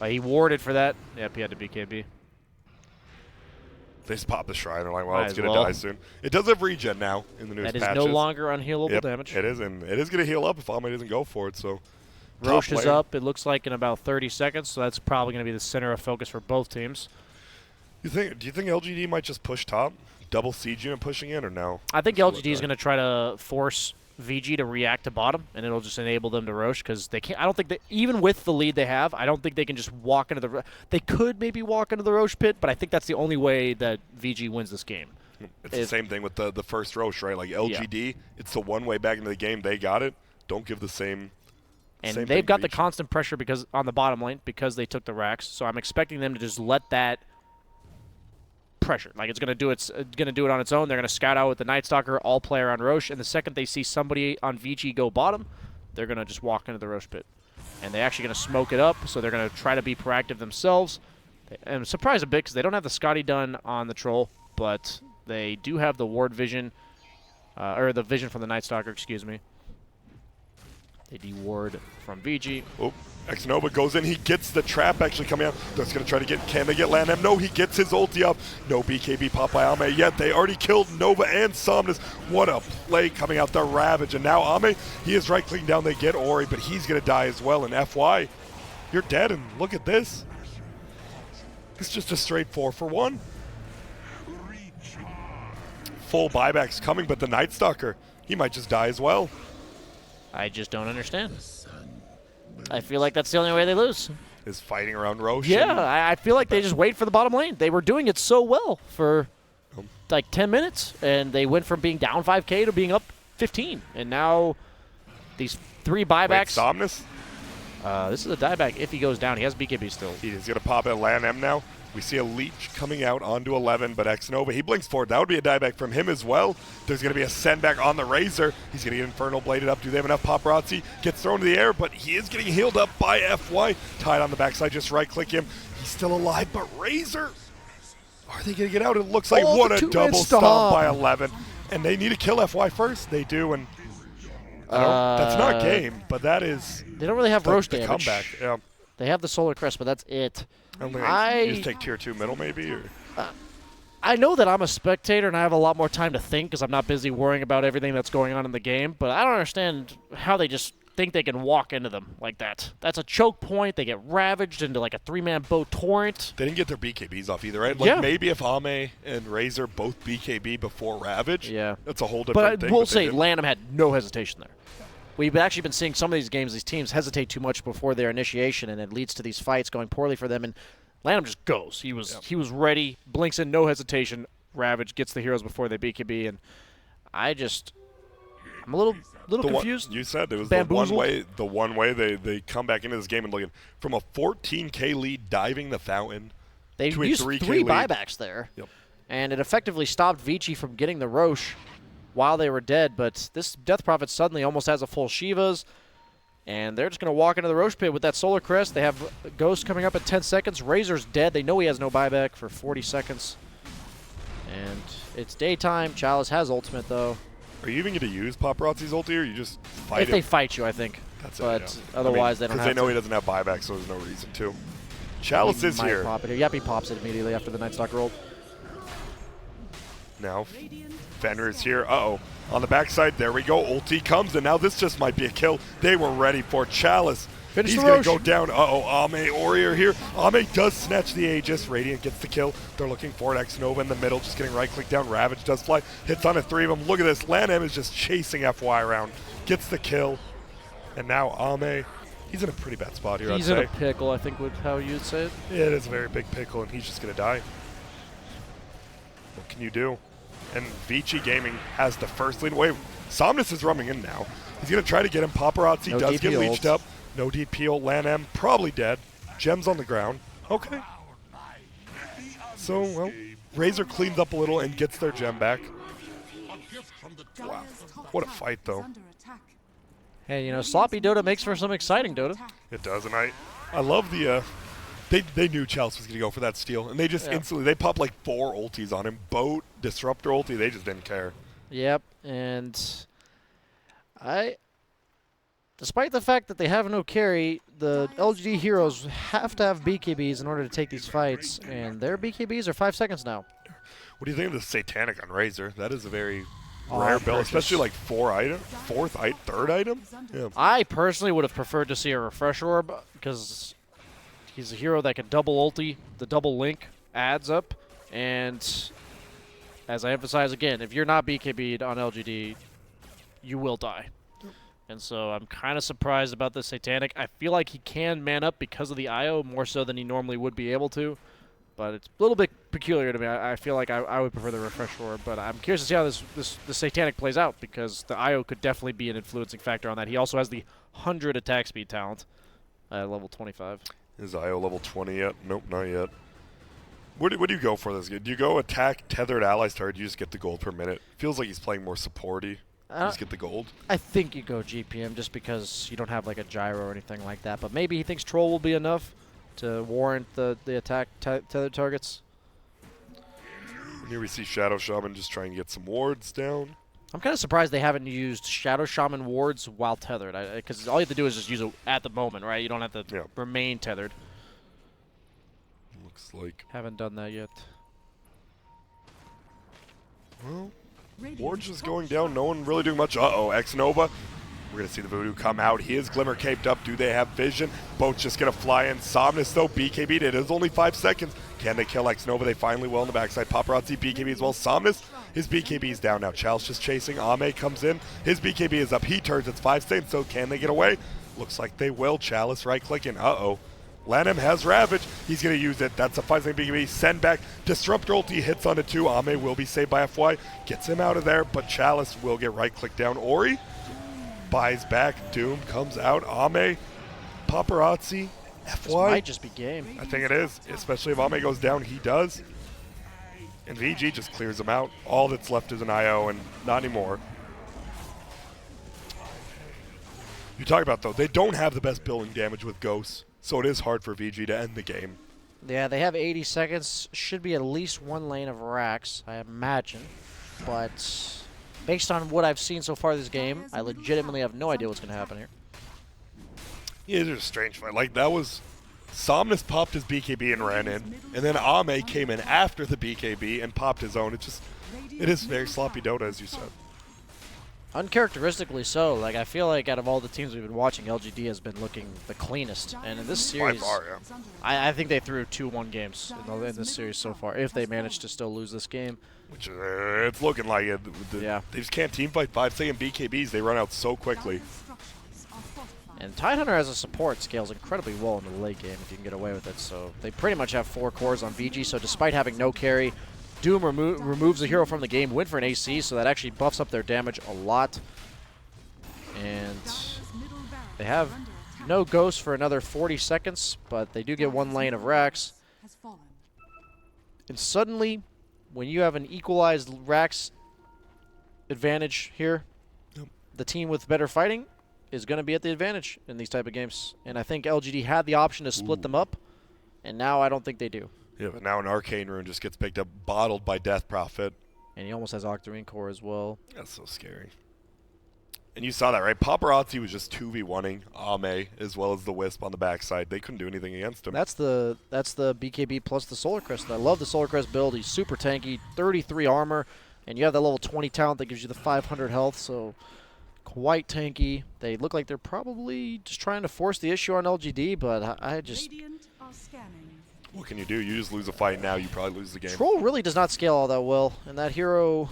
He warded for that. Yep, he had to BKB. They just pop the shrine. They're like, well, Might it's as going to well. die soon. It does have regen now in the newest That is patches. no longer unhealable Yep, damage. It is, and it is going to heal up if Ame doesn't go for it. So Roche top is lane. up, it looks like, in about 30 seconds, so that's probably going to be the center of focus for both teams. Do you think LGD might just push top, double siege you and pushing in, or no? I think Split LGD is that. going to try to force VG to react to bottom, and it'll just enable them to Roche, because they can't. I don't think that, even with the lead they have, I don't think they can just walk into the. They could maybe walk into the Roche pit, but I think that's the only way that VG wins this game. It's the same thing with the first Roche, right? Like LGD, it's the one way back into the game. They got it. Don't give the same. And same they've thing got the VG. constant pressure because on the bottom lane because they took the racks. So I'm expecting them to just let that pressure. Like it's going to do it on its own. They're going to scout out with the Night Stalker, all player on Roche, and the second they see somebody on VG go bottom, they're going to just walk into the Roche pit. And they're actually going to smoke it up, so they're going to try to be proactive themselves. I'm surprised a bit because they don't have the Scotty done on the Troll, but they do have the ward vision, or the vision from the Night Stalker, excuse me. They deward from VG. Oh, X-Nova goes in. He gets the trap actually coming out. That's going to try to get, can they get Lanham? No, he gets his ulti up. No BKB pop by Ame yet. They already killed Nova and Somnus. What a play coming out the Ravage. And now Ame, he is right-clicking down. They get Ori, but he's going to die as well. And FY, you're dead. And look at this. It's just a straight 4-for-1. Full buybacks coming, but the Night Stalker, he might just die as well. I just don't understand. I feel like that's the only way they lose. Is fighting around Roche. Yeah, and- I feel like they just wait for the bottom lane. They were doing it so well for like 10 minutes, and they went from being down 5K to being up 15. And now these 3 Wait, buybacks. Somnus? This is a dieback if he goes down. He has BKB still. He's going to pop at Lan M now. We see a leech coming out onto 11, but X-Nova, he blinks forward. That would be a dieback from him as well. There's going to be a send back on the Razor. He's going to get Infernal bladed up. Do they have enough? Paparazzi gets thrown to the air, but he is getting healed up by FY. Tied on the backside, just right-click him. He's still alive, but Razor, are they going to get out? It looks like what a double stomp by 11. And they need to kill FY first. They do, and that's not game, but that is They don't really have Roche the damage. comeback. Yeah. They have the Solar Crest, but that's it. You just take tier 2 middle maybe? Or? I know that I'm a spectator and I have a lot more time to think because I'm not busy worrying about everything that's going on in the game, but I don't understand how they just think they can walk into them like that. That's a choke point. They get ravaged into like a 3-man boat torrent. They didn't get their BKBs off either, right? Like Yeah. maybe if Ame and Razor both BKB before Ravage, Yeah. that's a whole different But thing. I will they say didn't. Lanham had no hesitation there. We've actually been seeing some of these games, these teams hesitate too much before their initiation, and it leads to these fights going poorly for them. And Lanham just goes. He was ready, blinks in, no hesitation. Ravage gets the heroes before they BKB, and I'm a little confused. You said it was Bamboozled. the one way they come back into this game and looking from a 14K lead diving the fountain. They to a used 3K 3 lead. buybacks there, Yep. and it effectively stopped Vici from getting the Roche while they were dead. But this Death Prophet suddenly almost has a full Shivas, and they're just going to walk into the Roche pit with that Solar Crest. They have Ghost coming up at 10 seconds. Razor's dead. They know he has no buyback for 40 seconds. And it's daytime. Chalice has ultimate, though. Are you even going to use Paparazzi's ulti, or you just fight If him? they fight you, I think. That's but it, yeah. otherwise, they don't have because they know to. he doesn't have buyback, so there's no reason to. Chalice is Might here. Pop it here. Yep, he pops it immediately after the Night Stalker rolled. Now, Fenrir is here. Uh-oh. On the backside, there we go. Ulti comes, and now this just might be a kill. They were ready for Chalice. Finish He's the going to Roche. go down. Uh-oh, Ame Ori are here. Ame does snatch the Aegis. Radiant gets the kill. They're looking for it. X-Nova in the middle, just getting right-click down. Ravage does fly. Hits on a 3 of them. Look at this. Lanham is just chasing FY around. Gets the kill. And now Ame, he's in a pretty bad spot here, He's I'd in say. a pickle, I think, would how you'd say it. It is a very big pickle, and he's just going to die. What can you do? And Vici Gaming has the first lead. Wait, Somnus is running in now. He's going to try to get him. Paparazzi No does get DP leeched ults. up. No DP ult. Lan M probably dead. Gems on the ground. Okay. So, well, Razor cleans up a little and gets their gem back. Wow. What a fight, though. Hey, you know, sloppy Dota makes for some exciting Dota. It does, and I love the they knew Chelsea was going to go for that steal, and they just instantly, they popped like 4 ultis on him. Boat, Disruptor ulti, they just didn't care. Yep, and despite the fact that they have no carry, the LGD heroes have to have BKBs in order to take these fights, and their BKBs are 5 seconds now. What do you think of the Satanic on Razor? That is a very Oh, rare I'd build, purchase. especially like 3rd item. Yeah. I personally would have preferred to see a Refresh Orb because he's a hero that can double ulti, the double link adds up, and as I emphasize again, if you're not BKB'd on LGD, you will die. And so I'm kind of surprised about the Satanic. I feel like he can man up because of the IO more so than he normally would be able to. But it's a little bit peculiar to me. I feel like I would prefer the Refresh Orb. But I'm curious to see how the Satanic plays out because the IO could definitely be an influencing factor on that. He also has the 100 attack speed talent at level 25. Is IO level 20 yet? Nope, not yet. What do you go for this game? Do you go attack tethered allies turret? You just get the gold per minute. Feels like he's playing more supporty. You just get the gold. I think you go GPM just because you don't have like a gyro or anything like that. But maybe he thinks Troll will be enough to warrant the attack tethered targets. Here we see Shadow Shaman just trying to get some wards down. I'm kind of surprised they haven't used Shadow Shaman wards while tethered. Because all you have to do is just use it at the moment, right? You don't have to remain tethered. Looks like. Haven't done that yet. Well, ward's just going down. No one really doing much. Uh-oh, X-Nova. We're going to see the Voodoo come out. He is Glimmer caped up. Do they have vision? Boat's just going to fly in. Somnus, though, BKB'd. It is only 5 seconds. Can they kill X-Nova? They finally will on the backside. Paparazzi, BKB as well. Somnus, his BKB is down now. Chalice just chasing. Ame comes in. His BKB is up. He turns. It's 5 seconds, so can they get away? Looks like they will. Chalice right-clicking. Uh-oh. Lanham has Ravage. He's going to use it. That's a 5-second BKB. Send back. Disruptor ulti hits onto 2. Ame will be saved by FY. Gets him out of there, but Chalice will get right-click down. Ori buys back. Doom comes out. Ame Paparazzi, This FY. might just be game. I think it is, especially if Ame goes down, he does. And VG just clears him out. All that's left is an IO, and not anymore. You talk about, though, they don't have the best building damage with Ghosts, so it is hard for VG to end the game. Yeah, they have 80 seconds. Should be at least one lane of racks, I imagine. But based on what I've seen so far this game, I legitimately have no idea what's going to happen here. Yeah, it's a strange fight. Like, that was... Somnus popped his BKB and ran in, and then Ame came in after the BKB and popped his own. It is very sloppy Dota, as you said. Uncharacteristically so. Like, I feel like out of all the teams we've been watching, LGD has been looking the cleanest. And in this series, By far, yeah. I think they threw 2-1 games in this series so far, if they manage to still lose this game. Which it's looking like it. Yeah. They just can't team fight 5-second BKBs. They run out so quickly. And Tidehunter as a support scales incredibly well in the late game if you can get away with it. So they pretty much have 4 cores on VG. So despite having no carry, Doom removes a hero from the game, win for an AC, so that actually buffs up their damage a lot. And they have no Ghost for another 40 seconds, but they do get 1 lane of Rax. And suddenly, when you have an equalized Rax advantage here, the team with better fighting is going to be at the advantage in these type of games. And I think LGD had the option to split them up, and now I don't think they do. Yeah, but now an Arcane Rune just gets picked up, bottled by Death Prophet. And he almost has Octarine Core as well. That's so scary. And you saw that, right? Paparazzi was just 2v1ing Ame as well as the Wisp on the backside. They couldn't do anything against him. That's the BKB plus the Solar Crest. I love the Solar Crest build. He's super tanky, 33 armor, and you have that level 20 talent that gives you the 500 health, so quite tanky. They look like they're probably just trying to force the issue on LGD, but I just... What can you do? You just lose a fight now, you probably lose the game. Troll really does not scale all that well, and that hero,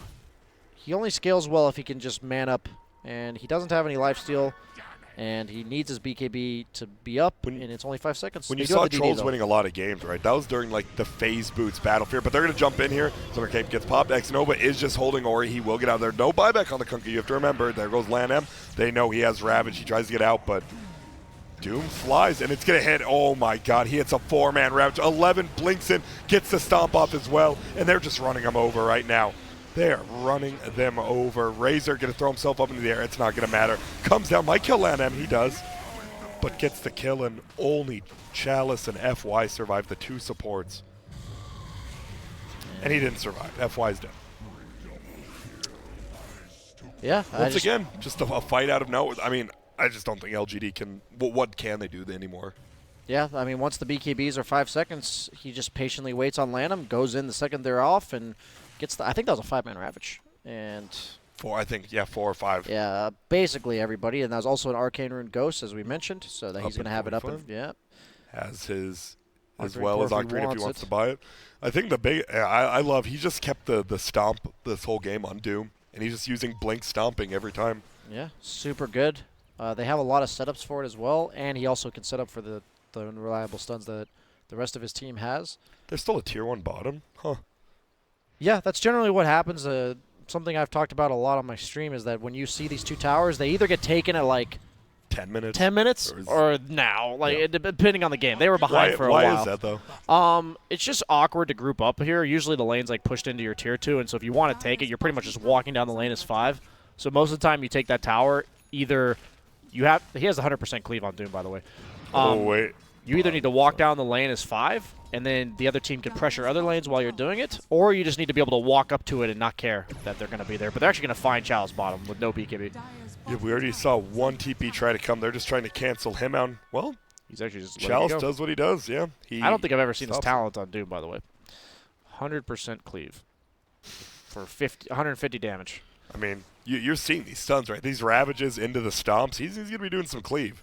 he only scales well if he can just man up, and he doesn't have any lifesteal, and he needs his BKB to be up, and it's only 5 seconds. When you saw Trolls winning a lot of games, right, that was during like the phase boots Battlefield, but they're going to jump in here. Summer Cape gets popped. Xnova is just holding Ori. He will get out of there. No buyback on the Kunkka. You have to remember, there goes Lan M. They know he has Ravage. He tries to get out, but Doom flies, and it's going to hit. Oh my god, he hits a 4-man Ravage. 11 blinks in, gets the stomp off as well, and they're just running him over right now. They're running them over. Razor going to throw himself up into the air. It's not going to matter. Comes down, might kill Lan M. He does, but gets the kill, and only Chalice and FY survive the 2 supports. And he didn't survive. FY's dead. Yeah. Once again, just a fight out of nowhere. I mean, I just don't think LGD can. What can they do anymore? Yeah, I mean, once the BKBs are 5 seconds, he just patiently waits on Lanham, goes in the second they're off, and gets the. I think that was a 5-man Ravage. And 4, I think. Yeah, 4 or 5. yeah, basically everybody. And that was also an Arcane Rune Ghost, as we mentioned, so that he's going to have it up. Yeah. Has his, as Octarine well as Core if Octarine if he wants to buy it. I think the big. I love. He just kept the stomp this whole game on Doom, and he's just using blink stomping every time. Yeah, super good. They have a lot of setups for it as well, and he also can set up for the unreliable stuns that the rest of his team has. There's still a tier 1 bottom, huh? Yeah, that's generally what happens. Something I've talked about a lot on my stream is that when you see these 2 towers, they either get taken at like 10 minutes. 10 minutes or now, like depending on the game. They were behind for a while. Why is that though? It's just awkward to group up here. Usually the lane's like pushed into your tier 2, and so if you want to take it, you're pretty much just walking down the lane as 5. So most of the time you take that tower, either he has 100% cleave on Doom, by the way. Oh wait. You either need to walk down the lane as 5, and then the other team can pressure other lanes while you're doing it, or you just need to be able to walk up to it and not care that they're going to be there. But they're actually going to find Chalice bottom with no BKB. Yeah, we already saw 1 TP try to come. They're just trying to cancel him out. Well, he's actually just Chalice does what he does, yeah. I don't think I've ever seen his talent on Doom, by the way. 100% cleave for 150 damage. I mean, you're seeing these stuns, right? These Ravages into the stomps. He's going to be doing some cleave.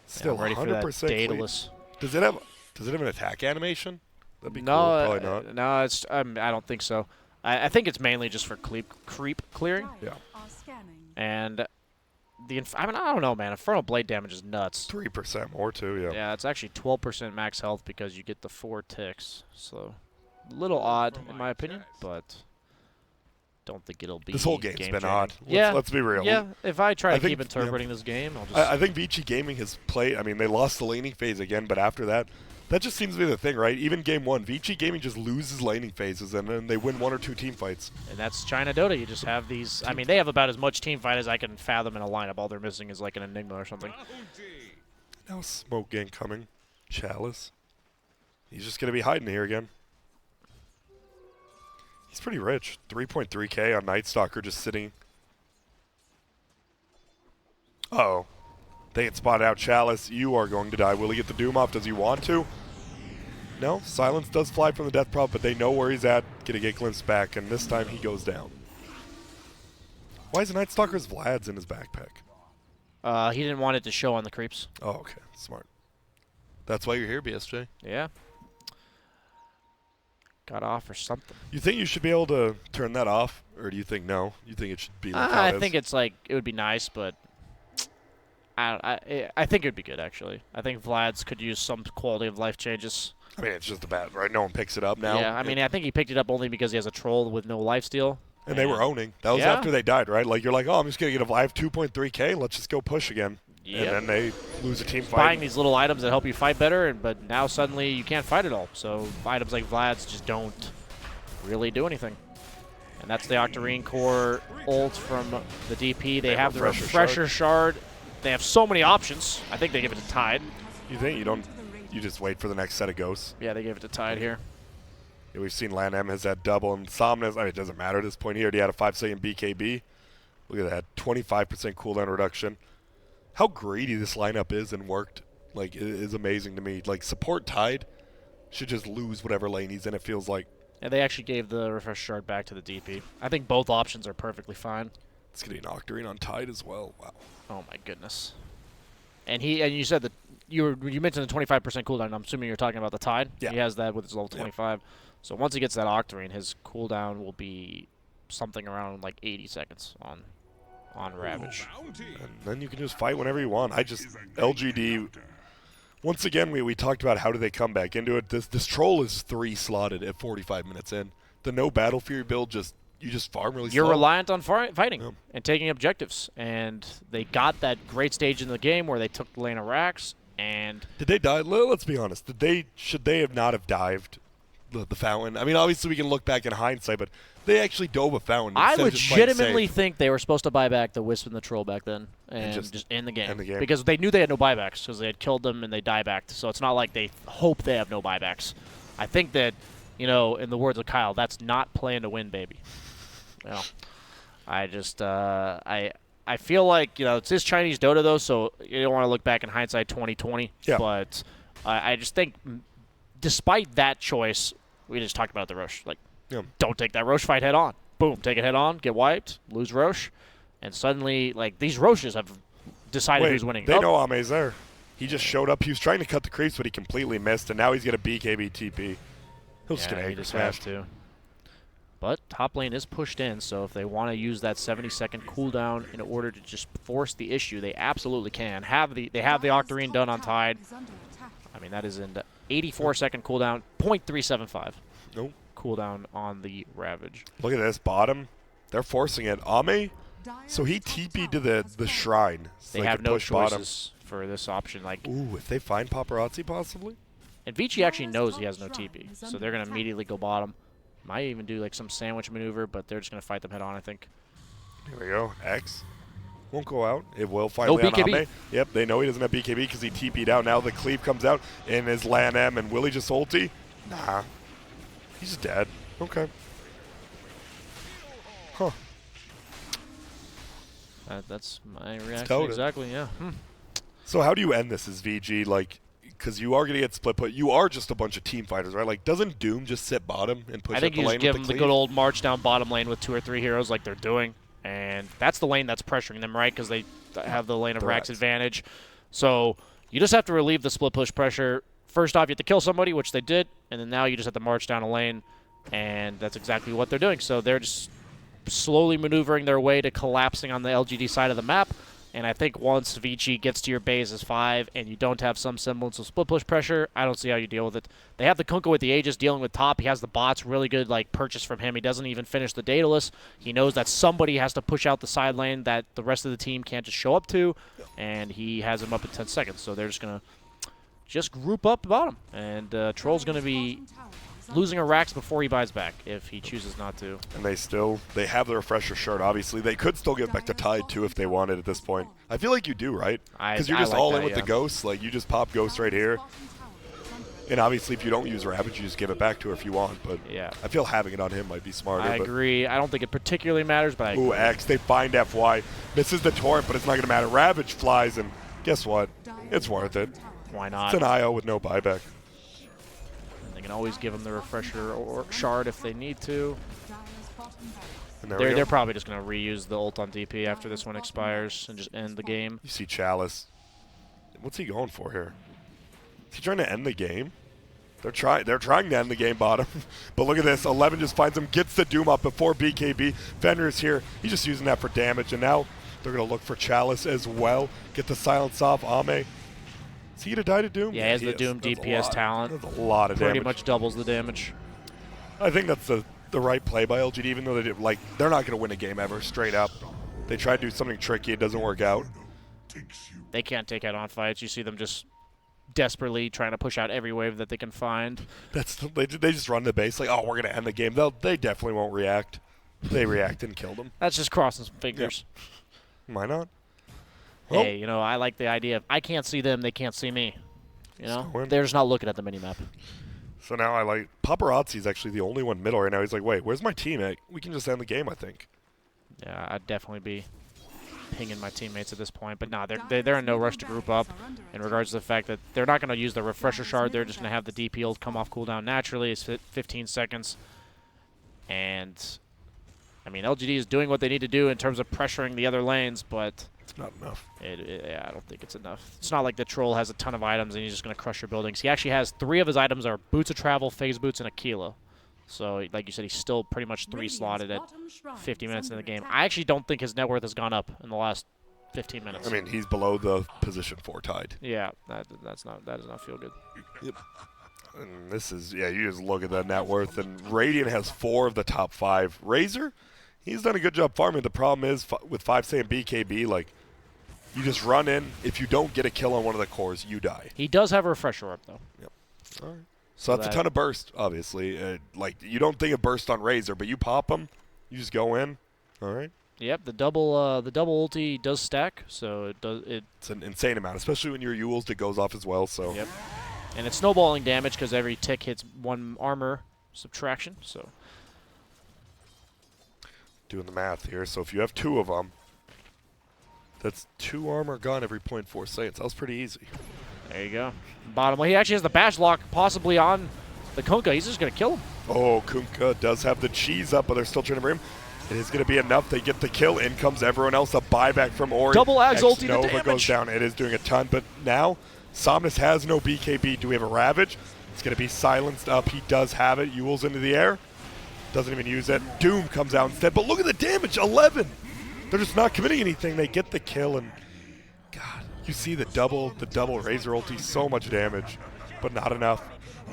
Still ready for that Daedalus. Does it have an attack animation? That'd be no, cool. Probably not. No, it's I don't think so. I think it's mainly just for creep clearing. Yeah. And I don't know, man. Infernal Blade damage is nuts. 3% more too, yeah. Yeah, it's actually 12% max health because you get the 4 ticks. So, a little odd in my opinion, but don't think it'll be This whole game's been odd. Let's be real. Yeah, if I try to think- keep interpreting this game, I'll just... I think Vici Gaming has played. I mean, they lost the laning phase again, but after that, that just seems to be the thing, right? Even game 1, Vici Gaming just loses laning phases, and then they win 1 or 2 team fights. And that's China Dota. You just have these... I mean, they have about as much team fight as I can fathom in a lineup. All they're missing is like an Enigma or something. Now smoke gang coming. Chalice. He's just going to be hiding here again. He's pretty rich. 3.3k on Night Stalker just sitting. Uh-oh. They get spotted out. Chalice, you are going to die. Will he get the Doom off? Does he want to? No. Silence does fly from the Death Prop, but they know where he's at. Gonna get glimpsed back, and this time he goes down. Why is the Night Stalker's Vlad's in his backpack? He didn't want it to show on the creeps. Oh, okay. Smart. That's why you're here, BSJ. Yeah. Got off or something. You think you should be able to turn that off, or do you think no? You think it should be like how it I is? think it's like, it would be nice, but... I think it would be good, actually. I think Vlad's could use some quality of life changes. I mean, it's just a bad, right? No one picks it up now. Yeah, I mean, I think he picked it up only because he has a troll with no lifesteal. And they were owning. That was Yeah. after they died, right? Like, you're like, oh, I'm just going to get a live 2.3k. Let's just go push again. Yep. And then they lose a team fight. Buying these little items that help you fight better, but now suddenly you can't fight at all. So items like Vlad's just don't really do anything. And that's the Octarine Core ult from the DP. They have the Refresher Shard. They have so many options. I think they give it to Tide. You think you don't? You just wait for the next set of ghosts. Yeah, they gave it to Tide here. Yeah, we've seen LAN-M has that double, and Somnus, I mean, it doesn't matter at this point. He already had a 5-second BKB. Look at that, 25% cooldown reduction. How greedy this lineup is and worked, like, it is amazing to me. Like, support Tide should just lose whatever lane he's in, it feels like. And they actually gave the Refresh Shard back to the DP. I think both options are perfectly fine. It's getting an Octarine on Tide as well. Wow. Oh my goodness. And you said that you mentioned the 25% cooldown. I'm assuming you're talking about the Tide. Yeah. He has that with his level 25. So once he gets that Octarine, his cooldown will be something around like 80 seconds on Ravage. And then you can just fight whenever you want. LGD. Once again, we talked about how do they come back into it. This troll is 3 slotted at 45 minutes in. The no battle fury build you just farm really You're slow. reliant on fighting Yeah. and taking objectives. And they got that great stage in the game where they took the lane of Rax. And Did they die? Let's be honest. Should they have not have dived the fountain? I mean, obviously we can look back in hindsight, but they actually dove a fountain. I instead of just playing legitimately safe. think they were supposed to buy back the Wisp and the Troll back then and just end the game. end the game. Because they knew they had no buybacks because they had killed them and they diebacked. So it's not like they hope they have no buybacks. I think that, in the words of Kyle, that's not playing to win, baby. I just I feel like it's his Chinese Dota though, so you don't want to look back in hindsight 2020. Yeah. But I just think, despite that choice, we just talked about the Roche. Like, don't take that Roche fight head on. Boom, take it head on, get wiped, lose Roche, and suddenly like these Roches have decided who's winning. They know Ame's there. He just showed up. He was trying to cut the creeps, but he completely missed, and now he's got a BKB TP. He'll just get he Anchor just Smash. has to. But top lane is pushed in, so if they want to use that 70-second cooldown in order to just force the issue, they absolutely can. They have the Octarine done on Tide. I mean, that is an 84-second cooldown, 0.375 Nope. cooldown on the Ravage. Look at this bottom. They're forcing it. Ame, so he TP'd to the shrine. So They have could no push bottom. choices for this option. Like, Ooh, if they find paparazzi, possibly. and Vici actually knows he has no TP, so they're going to immediately go bottom. Might even do like some sandwich maneuver, but they're just going to fight them head on, I think. Here we go. X won't go out. It will finally on BKB. Ame. Yep, they know he doesn't have BKB because he TP'd out. Now the cleave comes out in his LAN-M, and will he just ulti? Nah. He's just dead. Okay. Huh. That's my reaction. Dota. Exactly, yeah. So how do you end this as VG? Like, because you are going to get split put. You are just a bunch of team fighters, right? Like, doesn't Doom just sit bottom and push I think up the you lane just give with them the the cleave? good old march down bottom lane with 2 or 3 heroes like they're doing. And that's the lane that's pressuring them, right? Because they have the lane of Rax advantage. So you just have to relieve the split push pressure. First off, you have to kill somebody, which they did. And then now you just have to march down a lane. And that's exactly what they're doing. So they're just slowly maneuvering their way to collapsing on the LGD side of the map. And I think once Vici gets to your base as 5 and you don't have some semblance of split push pressure, I don't see how you deal with it. They have the Kunkka with the Aegis dealing with top. He has the bots, really good purchase from him. He doesn't even finish the Daedalus. He knows that somebody has to push out the side lane that the rest of the team can't just show up to, and he has him up in 10 seconds. So they're just going to group up bottom. And Troll's going to be losing a Rax before he buys back if he chooses not to. And they have the refresher shard, obviously. They could still get back to Tide, too, if they wanted at this point. I feel like you do, right? Because you're just like all that, in with yeah. the Ghosts. Like, you just pop Ghost right here. And obviously, if you don't use Ravage, you just give it back to her if you want. But Yeah. I feel having it on him might be smarter. I agree. I don't think it particularly matters, but I agree. Ooh, X, they find FY. Misses the torrent, but it's not going to matter. Ravage flies, and guess what? It's worth it. Why not? It's an IO with no buyback. They can always give him the refresher or shard if they need to. And there we go. They're probably just going to reuse the ult on DP after this one expires and just end the game. You see Chalice. What's he going for here? Is he trying to end the game? They're trying to end the game bottom. But look at this. 11 just finds him, gets the Doom up before BKB. Fenrir is here. He's just using that for damage. And now they're going to look for Chalice as well. Get the silence off. Ame. Is he going to die to Doom? Yeah, he has the is. Doom That's DPS talent. That's a lot of Pretty damage. much doubles the damage. I think that's the right play by LGD, even though they're not going to win a game ever, straight up. They try to do something tricky. It doesn't work out. They can't take out on fights. You see them just desperately trying to push out every wave that they can find. They just run the base like, oh, we're going to end the game. They definitely won't react. They react and kill them. That's just crossing some fingers. Why not? Well, Hey, I like the idea of I can't see them, they can't see me. Let's go in. They're just not looking at the minimap. So now I like Paparazzi's actually the only one middle right now. He's like, wait, where's my teammate? We can just end the game, I think. Yeah, I'd definitely be pinging my teammates at this point. But nah, they're in no rush to group up in regards to the fact that they're not going to use the refresher shard. They're just going to have the DP ult come off cooldown naturally. It's 15 seconds. And, I mean, LGD is doing what they need to do in terms of pressuring the other lanes, but It's not enough. yeah, I don't think it's enough. It's not like the Troll has a ton of items and he's just going to crush your buildings. He actually has 3 of his items are Boots of Travel, Phase Boots, and a Kilo. So, like you said, he's still pretty much 3-slotted at 50 minutes in the game. I actually don't think his net worth has gone up in the last 15 minutes. I mean, he's below the position 4 Tide. Yeah, that does not feel good. Yep. And this is, yeah, you just look at that net worth, and Radiant has 4 of the top 5. Razor, he's done a good job farming. The problem is, with 5 saying BKB, like, you just run in. If you don't get a kill on one of the cores, you die. He does have a refresher up, though. Yep. All right. So that's a ton of burst, obviously. Like, you don't think of burst on Razor, but you pop them, you just go in. All right. Yep, the double ulti does stack, so It's an insane amount, especially when you're Yules, it goes off as well. So. Yep. And it's snowballing damage because every tick hits 1 armor subtraction. So. Doing the math here. So if you have 2 of them, that's 2 armor gone every 0.4 seconds. That was pretty easy. There you go. Bottom. Well, he actually has the bash lock possibly on the Kunkka. He's just going to kill him. Oh, Kunkka does have the cheese up, but they're still trying to bring him. It is going to be enough. They get the kill. In comes everyone else. A buyback from Ori. Double Ags ulti to Nova damage. goes down. It is doing a ton, but now Somnus has no BKB. Do we have a Ravage? It's going to be silenced up. He does have it. Yule's into the air. Doesn't even use it. Doom comes out instead, but look at the damage. 11. They're just not committing anything. They get the kill, and God, you see the double Razor ulti. So much damage, but not enough.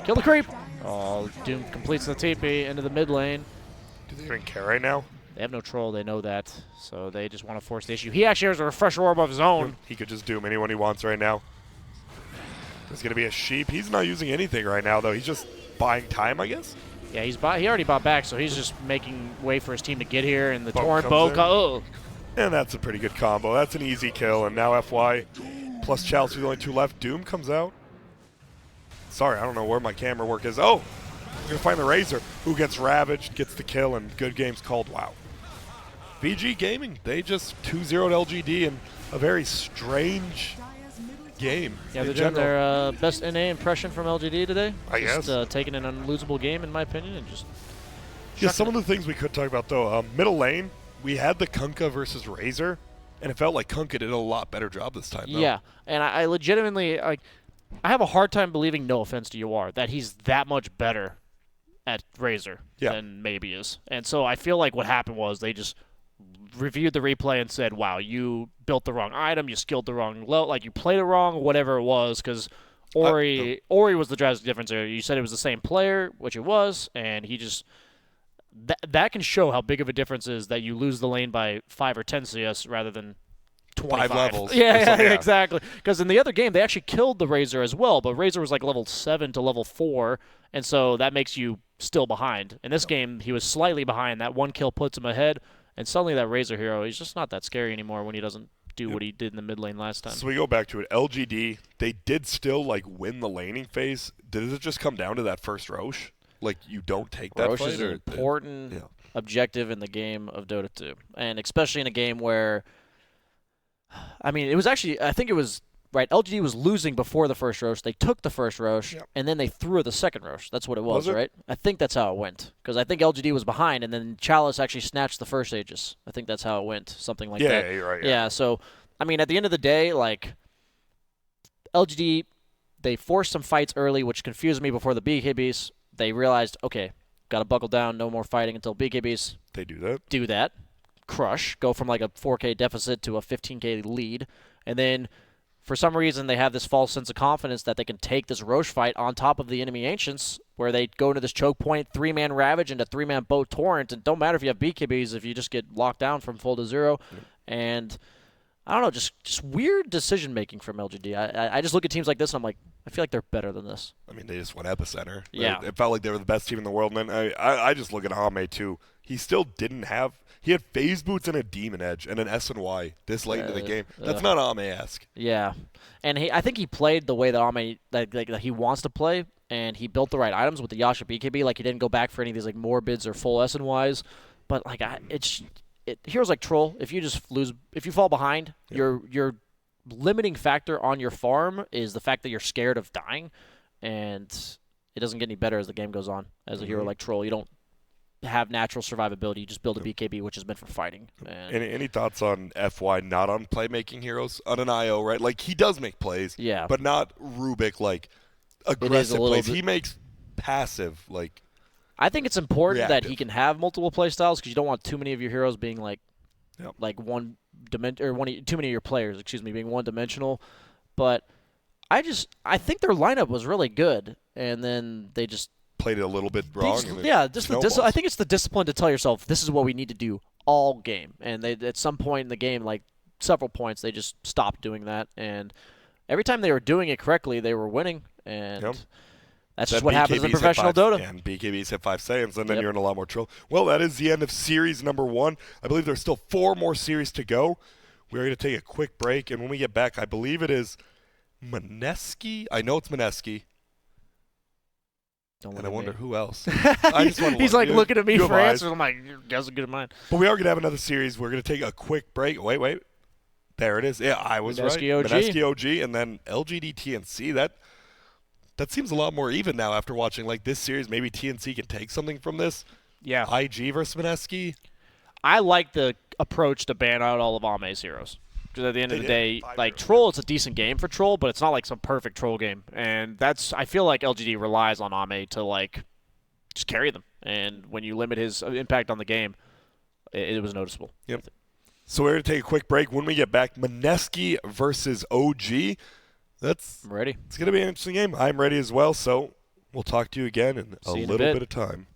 Kill the creep. Oh, Doom completes the TP into the mid lane. Do they even care right now? They have no troll, they know that, so they just want to force the issue. He actually has a refresher orb of his own. He could just doom anyone he wants right now. There's going to be a sheep. He's not using anything right now, though. He's just buying time, I guess. Yeah, he already bought back, so he's just making way for his team to get here, and the torrent comes bow. in. And that's a pretty good combo. That's an easy kill, and now FY plus Chalice with only 2 left. Doom comes out. Sorry, I don't know where my camera work is. Oh, we're going to find the Razor, who gets ravaged, gets the kill, and good game's called. Wow. VG Gaming, they just 2-0'd LGD in a very strange game. Yeah, they're in doing general. their best NA impression from LGD today. I just, guess. taking an unlosable game, in my opinion, and just Yeah, some of the things we could talk about, though. Middle lane, we had the Kunkka versus Razor, and it felt like Kunkka did a lot better job this time, though. Yeah, and I legitimately, I have a hard time believing, no offense to UR, that he's that much better at Razor than maybe is. And so I feel like what happened was they just reviewed the replay and said, wow, you built the wrong item, you skilled the wrong low, like you played it wrong, whatever it was, because Ori was the drastic difference there. You said it was the same player, which it was, and he just that can show how big of a difference is that you lose the lane by 5 or 10 CS rather than 25. 5 levels. Yeah, exactly. Because in the other game, they actually killed the Razor as well, but Razor was like level 7 to level 4, and so that makes you still behind. In this game, he was slightly behind. That one kill puts him ahead, and suddenly that Razor hero, he's just not that scary anymore when he doesn't do what he did in the mid lane last time. So we go back to it. LGD, they did still like win the laning phase. Did it just come down to that first Roche? Like you don't take that Roche fight? is an important objective in the game of Dota 2, and especially in a game where, I mean, it was actually, I think it was, right, LGD was losing before the first Roche. They took the first Roche, and then they threw the second Roche. That's what it was, right? I think that's how it went. Because I think LGD was behind, and then Chalice actually snatched the first Aegis. I think that's how it went, something like that. Yeah, you're right. Yeah, so, I mean, at the end of the day, like, LGD, they forced some fights early, which confused me before the BKBs. They realized, okay, got to buckle down, no more fighting until BKBs. They do that? Do that. Crush. Go from like a 4K deficit to a 15K lead. And then, for some reason, they have this false sense of confidence that they can take this Roche fight on top of the enemy Ancients, where they go into this choke point, 3-man Ravage into 3-man Boat Torrent, and don't matter if you have BKBs if you just get locked down from full to 0. And I don't know, just weird decision-making from LGD. I just look at teams like this, and I'm like, I feel like they're better than this. I mean, they just won Epicenter. Yeah. It felt like they were the best team in the world. And then I just look at Ame, too. He still didn't have – he had phase boots and a Demon Edge and an S&Y this late into the game. That's not Ame-esque. Yeah. And I think he played the way that Ame that he wants to play, and he built the right items with the Yasha BKB. Like, he didn't go back for any of these, like, Morbids or full S&Ys. But, like, heroes like Troll, if you just lose – if you fall behind, your limiting factor on your farm is the fact that you're scared of dying, and it doesn't get any better as the game goes on. As a hero like Troll, you don't have natural survivability. You just build a BKB, which is meant for fighting. And Any thoughts on FY not on playmaking heroes? On an IO, right? Like, he does make plays, but not Rubik, like, aggressive plays. He makes passive, like, I think it's important reactive. that he can have multiple play styles because you don't want too many of your heroes being like one dimension or too many of your players, being one-dimensional. But I think their lineup was really good, and then they just played it a little bit wrong. I think it's the discipline to tell yourself this is what we need to do all game. And they at some point in the game, like several points, they just stopped doing that. And every time they were doing it correctly, they were winning. And that's just what happens in professional Dota. And BKBs hit 5 seconds, and then you're in a lot more trouble. Well, that is the end of series number 1. I believe there's still 4 more series to go. We're going to take a quick break, and when we get back, I believe it is Mineski. I know it's Mineski. And I wonder who else. I just want to He's like looking at me for answers. I'm like, you guys are good at mine. But we are going to have another series. We're going to take a quick break. Wait. There it is. Yeah, I was right. Mineski OG, and then LGD TNC. That seems a lot more even now after watching like this series. Maybe TNC can take something from this. Yeah. IG versus Mineski. I like the approach to ban out all of Ame's heroes. Because at the end of the day, like Troll, it's a decent game for Troll, but it's not like some perfect Troll game. And I feel like LGD relies on Ame to like just carry them. And when you limit his impact on the game, it was noticeable. Yep. So we're going to take a quick break. When we get back, Mineski versus OG. I'm ready. It's going to be an interesting game. I'm ready as well. So we'll talk to you again in a little bit of time.